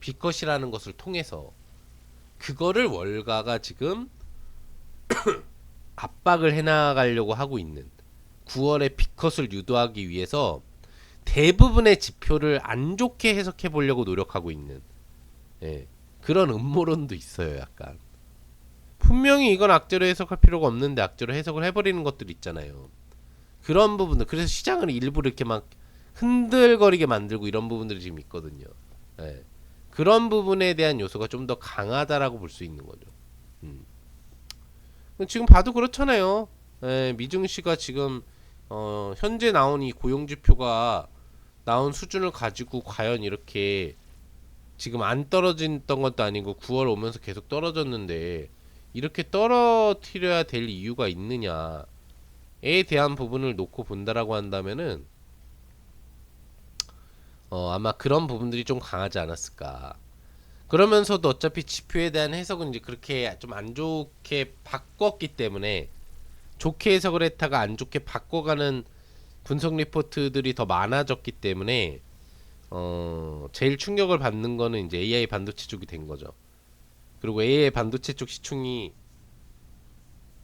B컷이라는 것을 통해서 그거를 월가가 지금 압박을 해나가려고 하고 있는 9월에 B컷을 유도하기 위해서 대부분의 지표를 안 좋게 해석해 보려고 노력하고 있는 그런 음모론도 있어요. 약간 분명히 이건 악재로 해석할 필요가 없는데 악재로 해석을 해버리는 것들 있잖아요. 그런 부분들 그래서 시장을 일부러 이렇게 막 흔들거리게 만들고 이런 부분들이 지금 있거든요. 그런 부분에 대한 요소가 좀 더 강하다라고 볼 수 있는 거죠. 지금 봐도 그렇잖아요. 미증시가 지금 현재 나온 이 고용지표가 나온 수준을 가지고 과연 이렇게 지금 안 떨어졌던 것도 아니고 9월 오면서 계속 떨어졌는데 이렇게 떨어뜨려야 될 이유가 있느냐에 대한 부분을 놓고 본다라고 한다면은 아마 그런 부분들이 좀 강하지 않았을까. 그러면서도 어차피 지표에 대한 해석은 이제 그렇게 좀 안 좋게 바꿨기 때문에 좋게 해석을 했다가 안 좋게 바꿔가는 분석 리포트들이 더 많아졌기 때문에 제일 충격을 받는 거는 이제 AI 반도체 쪽이 된 거죠. 그리고 AI 반도체 쪽 시총이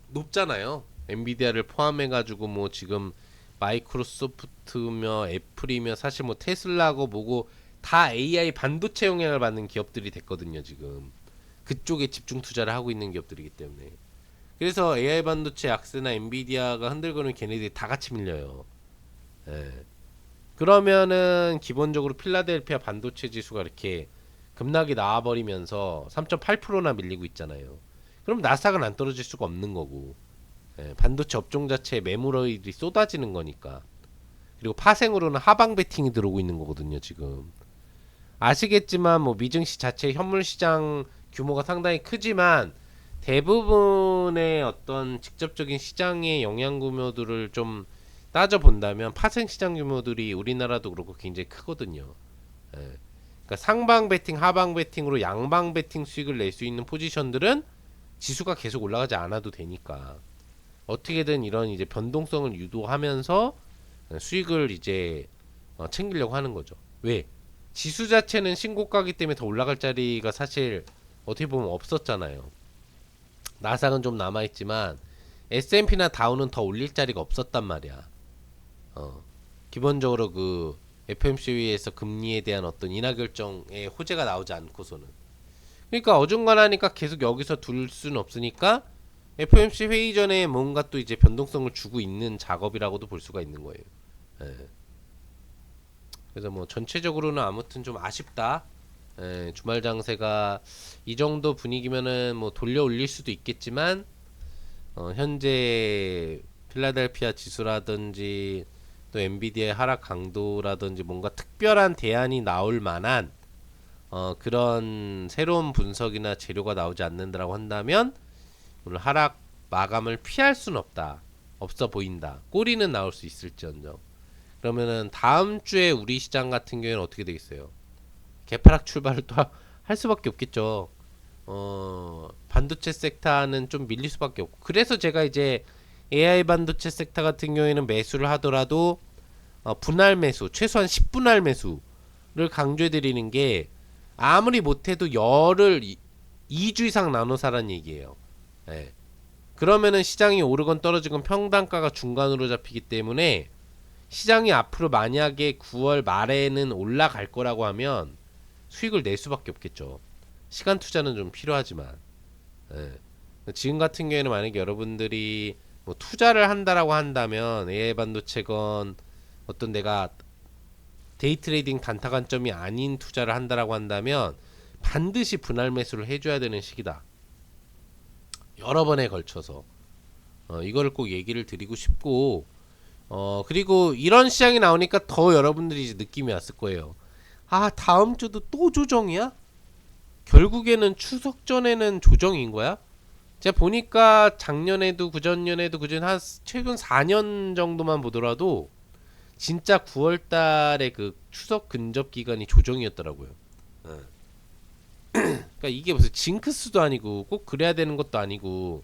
높잖아요. 엔비디아를 포함해가지고 뭐 지금 마이크로소프트며 애플이며 사실 뭐 테슬라고 뭐고 다 AI 반도체 영향을 받는 기업들이 됐거든요. 지금 그쪽에 집중 투자를 하고 있는 기업들이기 때문에. 그래서 AI 반도체 악세나 엔비디아가 흔들거리는 걔네들이 다 같이 밀려요. 예. 그러면은 기본적으로 필라델피아 반도체 지수가 이렇게 급락이 나와버리면서 3.8%나 밀리고 있잖아요. 그럼 나스닥은 안 떨어질 수가 없는 거고, 예, 반도체 업종 자체에 매물이 쏟아지는 거니까. 그리고 파생으로는 하방 베팅이 들어오고 있는 거거든요, 지금. 아시겠지만 뭐 미증시 자체 현물 시장 규모가 상당히 크지만 대부분의 어떤 직접적인 시장의 영향 규모들을 좀 따져 본다면 파생 시장 규모들이 우리나라도 그렇고 굉장히 크거든요. 예. 그러니까 상방 베팅, 하방 베팅으로 양방 베팅 수익을 낼 수 있는 포지션들은 지수가 계속 올라가지 않아도 되니까 어떻게든 이런 이제 변동성을 유도하면서 수익을 이제 챙기려고 하는 거죠. 왜? 지수 자체는 신고가기 때문에 더 올라갈 자리가 사실 어떻게 보면 없었잖아요. 나스닥은 좀 남아있지만 S&P나 다우는 더 올릴 자리가 없었단 말이야. 기본적으로 그 FMC에서 금리에 대한 어떤 인하 결정에 호재가 나오지 않고서는. 그러니까 어중간하니까 계속 여기서 둘 수는 없으니까 FMC 회의 전에 뭔가 또 이제 변동성을 주고 있는 작업이라고도 볼 수가 있는 거예요. 예. 그래서 뭐 전체적으로는 아무튼 좀 아쉽다. 예, 주말 장세가 이 정도 분위기면은 뭐 돌려 올릴 수도 있겠지만 현재 필라델피아 지수라든지 또 엔비디아의 하락 강도라든지 뭔가 특별한 대안이 나올 만한 그런 새로운 분석이나 재료가 나오지 않는다라고 한다면 오늘 하락 마감을 피할 수는 없다. 없어 보인다. 꼬리는 나올 수 있을지언정. 그러면은 다음 주에 우리 시장 같은 경우에는 어떻게 되겠어요? 개파락 출발을 또 할 수밖에 없겠죠. 반도체 섹터는 좀 밀릴 수밖에 없고. 그래서 제가 이제 AI 반도체 섹터 같은 경우에는 매수를 하더라도 분할 매수, 최소한 10분할 매수를 강조해 드리는 게 아무리 못해도 열을 2주 이상 나눠 사란 얘기예요. 예. 그러면은 시장이 오르건 떨어지건 평단가가 중간으로 잡히기 때문에 시장이 앞으로 만약에 9월 말에는 올라갈 거라고 하면 수익을 낼 수밖에 없겠죠. 시간 투자는 좀 필요하지만. 예. 지금 같은 경우에는 만약에 여러분들이 뭐 투자를 한다라고 한다면 AI 반도체건 어떤 내가 데이 트레이딩 단타 관점이 아닌 투자를 한다라고 한다면 반드시 분할 매수를 해줘야 되는 시기다. 여러 번에 걸쳐서 이거를 꼭 얘기를 드리고 싶고 그리고 이런 시장이 나오니까 더 여러분들이 이제 느낌이 왔을 거예요. 아, 다음 주도 또 조정이야? 결국에는 추석 전에는 조정인 거야? 제가 보니까 작년에도 그전년에도 한 최근 4년 정도만 보더라도 진짜 9월 달에 그 추석 근접 기간이 조정이었더라고요. 그러니까 이게 무슨 징크스도 아니고 꼭 그래야 되는 것도 아니고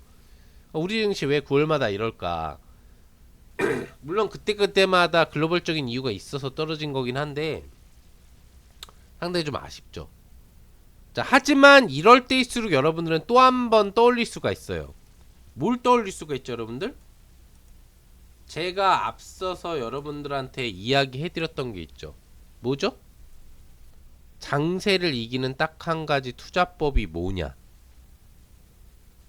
우리 증시 왜 9월마다 이럴까? 물론 그때그때마다 글로벌적인 이유가 있어서 떨어진 거긴 한데 상당히 좀 아쉽죠. 자, 하지만 이럴 때일수록 여러분들은 또 한 번 떠올릴 수가 있어요. 뭘 떠올릴 수가 있죠, 여러분들? 제가 앞서서 여러분들한테 이야기해드렸던 게 있죠. 뭐죠? 장세를 이기는 딱 한 가지 투자법이 뭐냐?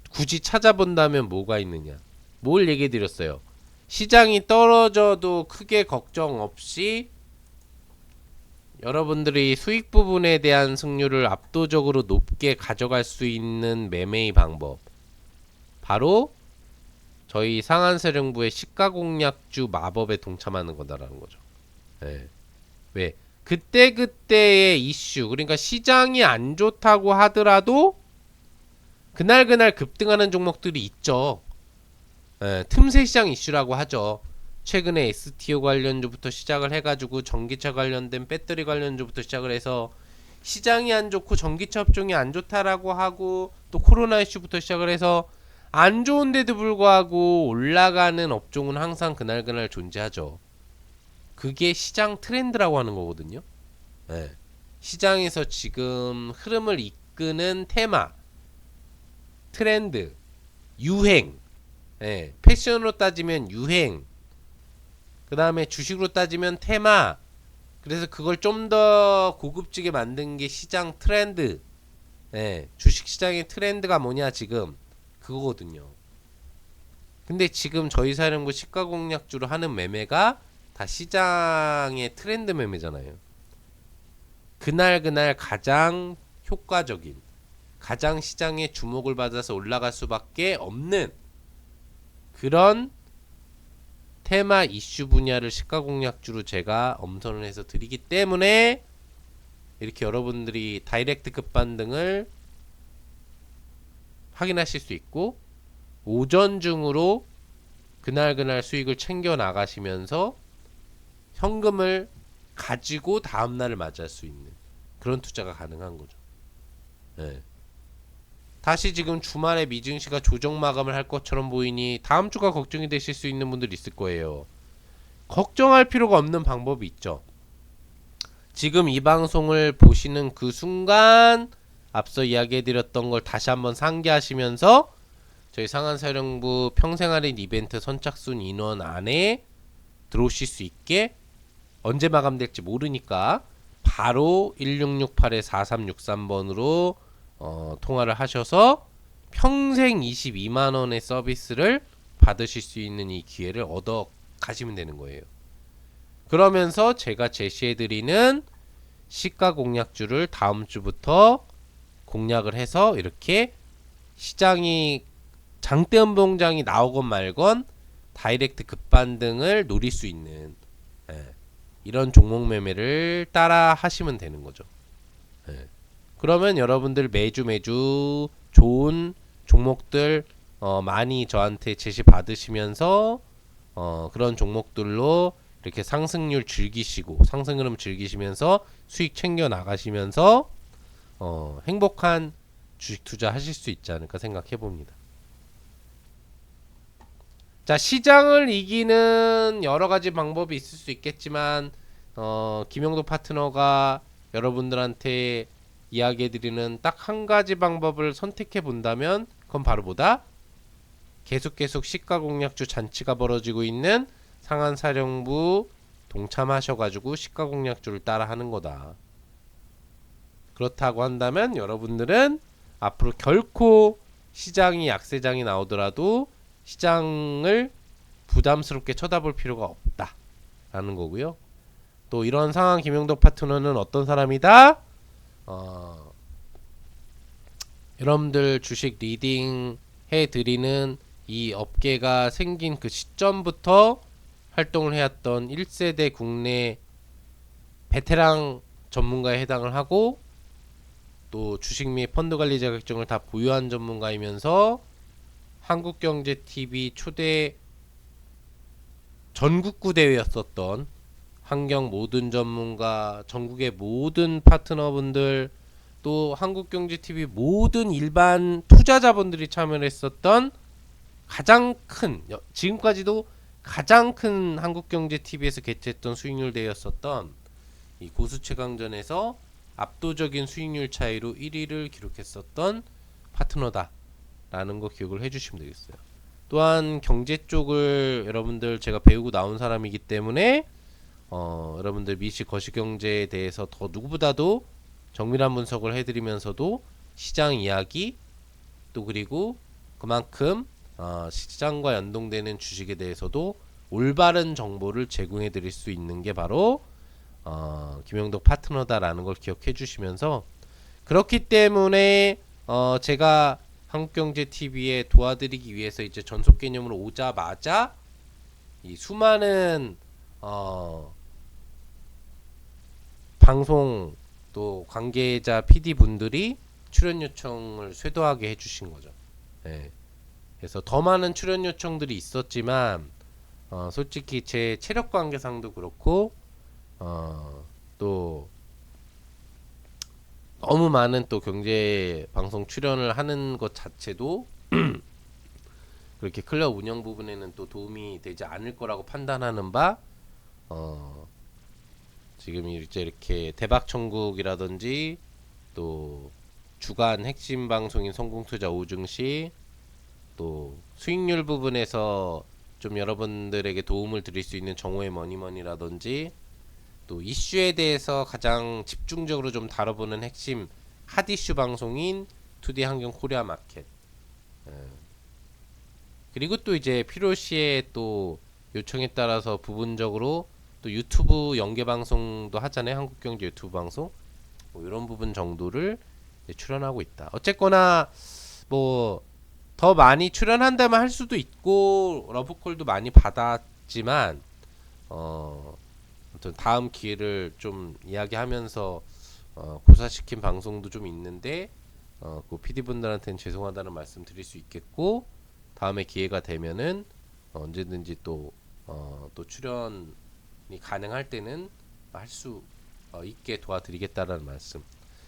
굳이 찾아본다면 뭐가 있느냐? 뭘 얘기해드렸어요? 시장이 떨어져도 크게 걱정 없이 여러분들이 수익 부분에 대한 승률을 압도적으로 높게 가져갈 수 있는 매매의 방법. 바로 저희 상한세령부의 시가공략주 마법에 동참하는 거다라는 거죠. 네. 왜? 그때그때의 이슈, 그러니까 시장이 안 좋다고 하더라도 그날 급등하는 종목들이 있죠. 예, 틈새 시장 이슈라고 하죠. 최근에 STO 관련주부터 시작을 해가지고 전기차 관련된 배터리 관련주부터 시작을 해서 시장이 안 좋고 전기차 업종이 안 좋다라고 하고 또 코로나 이슈부터 시작을 해서 안 좋은데도 불구하고 올라가는 업종은 항상 그날그날 존재하죠. 그게 시장 트렌드라고 하는 거거든요. 네. 시장에서 지금 흐름을 이끄는 테마, 트렌드, 유행, 네. 패션으로 따지면 유행, 그 다음에 주식으로 따지면 테마, 그래서 그걸 좀 더 고급지게 만든 게 시장 트렌드. 네. 주식 시장의 트렌드가 뭐냐 지금 그거거든요. 근데 지금 저희 사령부 시가 공략주로 하는 매매가 다 시장의 트렌드 매매잖아요. 그날 가장 효과적인, 가장 시장의 주목을 받아서 올라갈 수밖에 없는 그런 테마 이슈 분야를 시가 공략주로 제가 엄선을 해서 드리기 때문에 이렇게 여러분들이 다이렉트 급반등을 확인하실 수 있고 오전 중으로 그날 수익을 챙겨 나가시면서 현금을 가지고 다음날을 맞이할 수 있는 그런 투자가 가능한 거죠. 네. 다시 지금 주말에 미증시가 조정 마감을 할 것처럼 보이니 다음 주가 걱정이 되실 수 있는 분들이 있을 거예요. 걱정할 필요가 없는 방법이 있죠. 지금 이 방송을 보시는 그 순간 앞서 이야기해드렸던 걸 다시 한번 상기하시면서 저희 상한사령부 평생할인 이벤트 선착순 인원 안에 들어오실 수 있게 언제 마감될지 모르니까 바로 1668-4363번으로 통화를 하셔서 평생 22만원의 서비스를 받으실 수 있는 이 기회를 얻어 가시면 되는 거예요. 그러면서 제가 제시해드리는 시가 공략주를 다음 주부터 공략을 해서 이렇게 시장이 장대음봉장이 나오건 말건 다이렉트 급반등을 노릴 수 있는 이런 종목 매매를 따라 하시면 되는 거죠. 그러면 여러분들 매주 좋은 종목들 많이 저한테 제시 받으시면서 그런 종목들로 이렇게 상승률 즐기시고 상승 흐름 즐기시면서 수익 챙겨 나가시면서 행복한 주식 투자 하실 수 있지 않을까 생각해 봅니다. 자, 시장을 이기는 여러 가지 방법이 있을 수 있겠지만 김영도 파트너가 여러분들한테 이야기해드리는 딱 한 가지 방법을 선택해 본다면 그건 바로 뭐다? 계속 시가 공략주 잔치가 벌어지고 있는 상한사령부 동참하셔가지고 시가 공략주를 따라 하는 거다. 그렇다고 한다면 여러분들은 앞으로 결코 시장이 약세장이 나오더라도 시장을 부담스럽게 쳐다볼 필요가 없다 라는 거고요. 또 이런 상황 김영덕 파트너는 어떤 사람이다? 여러분들 주식 리딩 해드리는 이 업계가 생긴 그 시점부터 활동을 해왔던 1세대 국내 베테랑 전문가에 해당을 하고 또 주식 및 펀드 관리 자격증을 다 보유한 전문가이면서 한국경제TV 초대 전국구 대회였었던 환경 모든 전문가, 전국의 모든 파트너분들, 또 한국경제TV 모든 일반 투자자분들이 참여를 했었던 가장 큰, 지금까지도 가장 큰 한국경제TV에서 개최했던 수익률 대회였었던 이 고수최강전에서 압도적인 수익률 차이로 1위를 기록했었던 파트너다 라는 거 기억을 해주시면 되겠어요. 또한 경제 쪽을 여러분들 제가 배우고 나온 사람이기 때문에 여러분들 미시 거시경제에 대해서 더 누구보다도 정밀한 분석을 해드리면서도 시장 이야기 또 그리고 그만큼 시장과 연동되는 주식에 대해서도 올바른 정보를 제공해 드릴 수 있는 게 바로 김영덕 파트너다라는 걸 기억해 주시면서 그렇기 때문에 제가 한국경제TV에 도와드리기 위해서 이제 전속 개념으로 오자마자 이 수많은 방송 또 관계자 PD 분들이 출연 요청을 쇄도하게 해주신 거죠. 네. 그래서 더 많은 출연 요청들이 있었지만 솔직히 제 체력 관계상도 그렇고 또 너무 많은 또 경제 방송 출연을 하는 것 자체도 그렇게 클럽 운영 부분에는 또 도움이 되지 않을 거라고 판단하는 바, 어, 지금 이제 이렇게 대박 천국이라든지 또 주간 핵심 방송인 성공투자 오증시, 또 수익률 부분에서 좀 여러분들에게 도움을 드릴 수 있는 정오의 머니머니라든지, 또 이슈에 대해서 가장 집중적으로 좀 다뤄보는 핵심 핫 이슈 방송인 투디 환경 코리아 마켓, 그리고 또 이제 필요시에 또 요청에 따라서 부분적으로 또 유튜브 연계 방송도 하잖아요. 한국경제 유튜브 방송, 뭐 이런 부분 정도를 이제 출연하고 있다. 어쨌거나 뭐 더 많이 출연한다면 할 수도 있고 러브콜도 많이 받았지만, 아무튼 다음 기회를 좀 이야기하면서 고사시킨 방송도 좀 있는데, 그 PD분들한테는 죄송하다는 말씀 드릴 수 있겠고, 다음에 기회가 되면은 언제든지 또 출연이 가능할 때는 할 수 있게 도와드리겠다라는 말씀.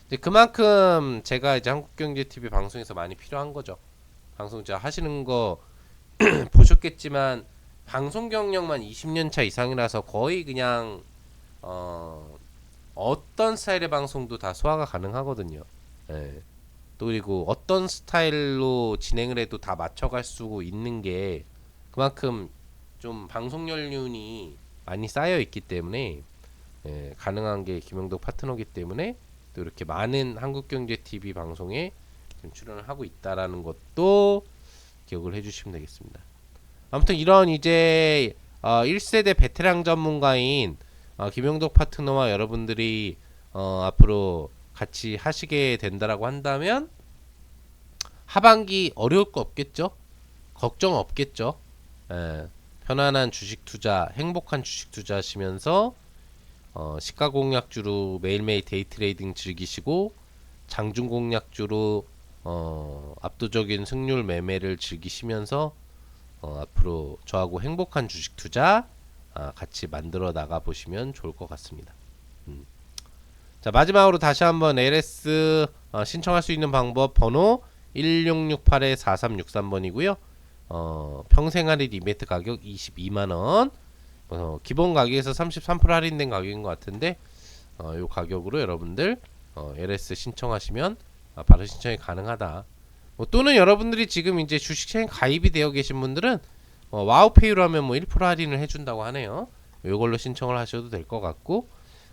이제 그만큼 제가 이제 한국경제TV 방송에서 많이 필요한 거죠. 방송 제가 하시는 거 보셨겠지만 방송 경력만 20년 차 이상이라서 거의 그냥 어떤 스타일의 방송도 다 소화가 가능하거든요. 예. 또 그리고 어떤 스타일로 진행을 해도 다 맞춰갈 수 있는 게 그만큼 좀 방송 연륜이 많이 쌓여 있기 때문에, 예, 가능한 게 김영덕 파트너기 때문에 또 이렇게 많은 한국경제TV 방송에 지금 출연을 하고 있다라는 것도 기억을 해주시면 되겠습니다. 아무튼 이런 이제 1세대 베테랑 전문가인 김영덕 파트너와 여러분들이 앞으로 같이 하시게 된다라고 한다면 하반기 어려울 거 없겠죠? 걱정 없겠죠? 예, 편안한 주식 투자, 행복한 주식 투자 하시면서 시가 공략주로 매일매일 데이 트레이딩 즐기시고 장중 공략주로 압도적인 승률 매매를 즐기시면서 앞으로 저하고 행복한 주식 투자 같이 만들어 나가 보시면 좋을 것 같습니다. 자, 마지막으로 다시 한번 LS 신청할 수 있는 방법 번호 1668-4363번이고요. 평생 할인 이벤트 가격 22만원, 기본 가격에서 33% 할인된 가격인 것 같은데 이 가격으로 여러분들 LS 신청하시면 바로 신청이 가능하다. 또는 여러분들이 지금 이제 주식시장에 가입이 되어 계신 분들은 와우페이로 하면 뭐 1% 할인을 해준다고 하네요. 이걸로 신청을 하셔도 될 것 같고,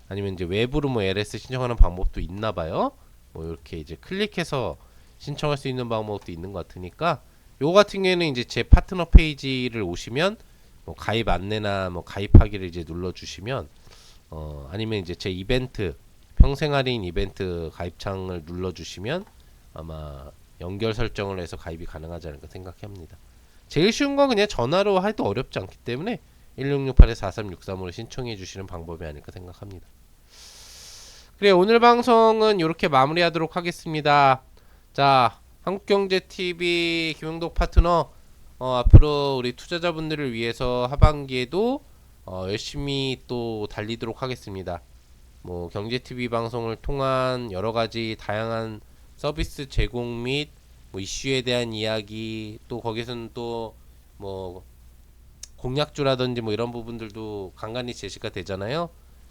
아니면 이제 외부로 뭐 LS 신청하는 방법도 있나 봐요. 뭐 이렇게 이제 클릭해서 신청할 수 있는 방법도 있는 것 같으니까, 요거 같은 경우에는 이제 제 파트너 페이지를 오시면 뭐 가입 안내나 뭐 가입하기를 이제 눌러주시면, 아니면 이제 제 이벤트 평생 할인 이벤트 가입창을 눌러주시면 아마 연결 설정을 해서 가입이 가능하지 않을까 생각합니다. 제일 쉬운 건 그냥 전화로 해도 어렵지 않기 때문에 1668-4363으로 신청해 주시는 방법이 아닐까 생각합니다. 그래, 오늘 방송은 이렇게 마무리하도록 하겠습니다. 자, 한국경제TV 김영덕 파트너, 앞으로 우리 투자자분들을 위해서 하반기에도 열심히 또 달리도록 하겠습니다. 뭐 경제TV 방송을 통한 여러가지 다양한 서비스 제공 및 뭐 이슈에 대한 이야기, 또 거기서는 또 뭐 공약주라든지 뭐 이런 부분들도 간간히 제시가 되잖아요.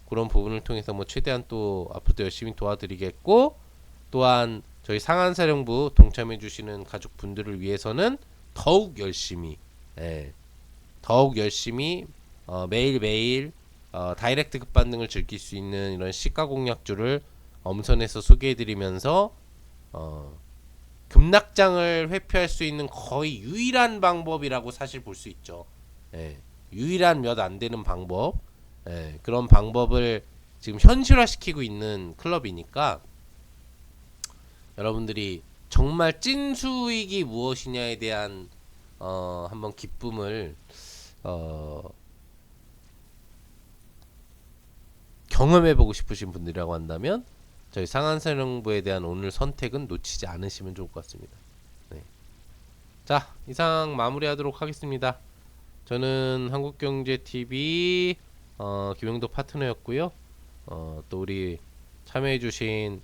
그런 부분을 통해서 뭐 최대한 또 앞으로도 열심히 도와드리겠고, 또한 저희 상한사령부 동참해 주시는 가족분들을 위해서는 더욱 열심히, 예, 더욱 열심히 매일매일 다이렉트 급반등을 즐길 수 있는 이런 시가 공략주를 엄선해서 소개해드리면서 급락장을 회피할 수 있는 거의 유일한 방법이라고 사실 볼 수 있죠. 예, 유일한 몇 안 되는 방법, 예, 그런 방법을 지금 현실화시키고 있는 클럽이니까 여러분들이 정말 찐 수익이 무엇이냐에 대한 한번 기쁨을 경험해보고 싶으신 분들이라고 한다면 저희 상한사령부에 대한 오늘 선택은 놓치지 않으시면 좋을 것 같습니다. 네. 자, 이상 마무리하도록 하겠습니다. 저는 한국경제TV 김영덕 파트너였고요. 또 우리 참여해주신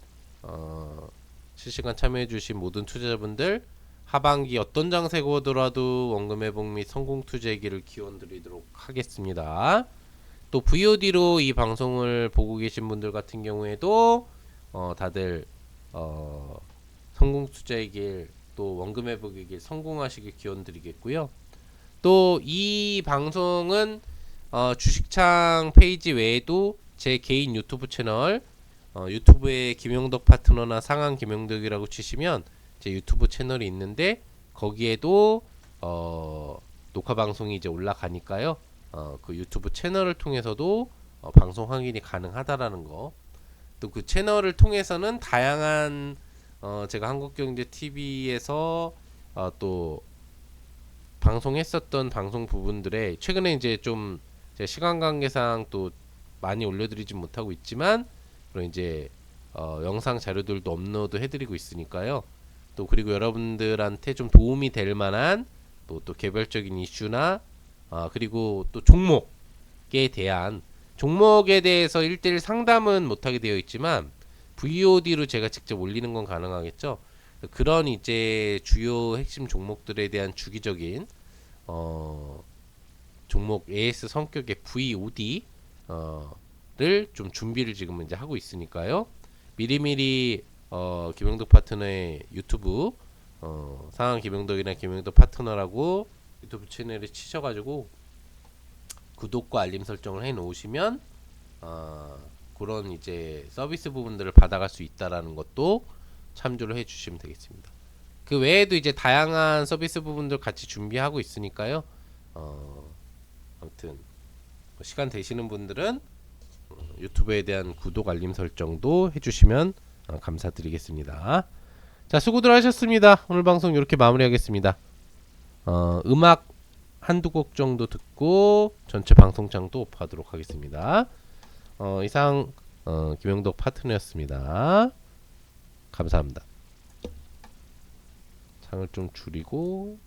실시간 참여해주신 모든 투자자분들 하반기 어떤 장세가 오더라도 원금 회복 및 성공 투자이기를 기원드리도록 하겠습니다. 또 VOD로 이 방송을 보고 계신 분들 같은 경우에도 다들 성공 투자의 길, 또 원금 회복의 길 성공하시길 기원드리겠고요. 또 이 방송은 주식창 페이지 외에도 제 개인 유튜브 채널 유튜브에 김용덕 파트너나 상한 김용덕이라고 치시면 제 유튜브 채널이 있는데 거기에도 녹화 방송이 이제 올라가니까요. 그 유튜브 채널을 통해서도 방송 확인이 가능하다라는 거. 또 그 채널을 통해서는 다양한 제가 한국경제TV에서 또 방송했었던 방송 부분들에 최근에 이제 좀 제 시간 관계상 또 많이 올려드리지 못하고 있지만 그런 이제 영상 자료들도 업로드 해드리고 있으니까요. 또 그리고 여러분들한테 좀 도움이 될 만한 또 개별적인 이슈나 그리고 또 종목에 대해서 1대1 상담은 못하게 되어 있지만 VOD로 제가 직접 올리는 건 가능하겠죠. 그런 이제 주요 핵심 종목들에 대한 주기적인 종목 AS 성격의 VOD 를 좀 준비를 지금 이제 하고 있으니까요. 미리미리 김영덕 파트너의 유튜브 상한 김영덕이나 김영덕 파트너라고 유튜브 채널에 치셔가지고 구독과 알림 설정을 해 놓으시면 그런 이제 서비스 부분들을 받아갈 수 있다라는 것도 참조를 해 주시면 되겠습니다. 그 외에도 이제 다양한 서비스 부분들 같이 준비하고 있으니까요. 아무튼 시간 되시는 분들은 유튜브에 대한 구독 알림 설정도 해주시면 감사드리겠습니다. 자, 수고들 하셨습니다. 오늘 방송 이렇게 마무리하겠습니다. 음악 한두 곡 정도 듣고 전체 방송창도 오프하도록 하겠습니다. 이상 김영덕 파트너였습니다. 감사합니다. 창을 좀 줄이고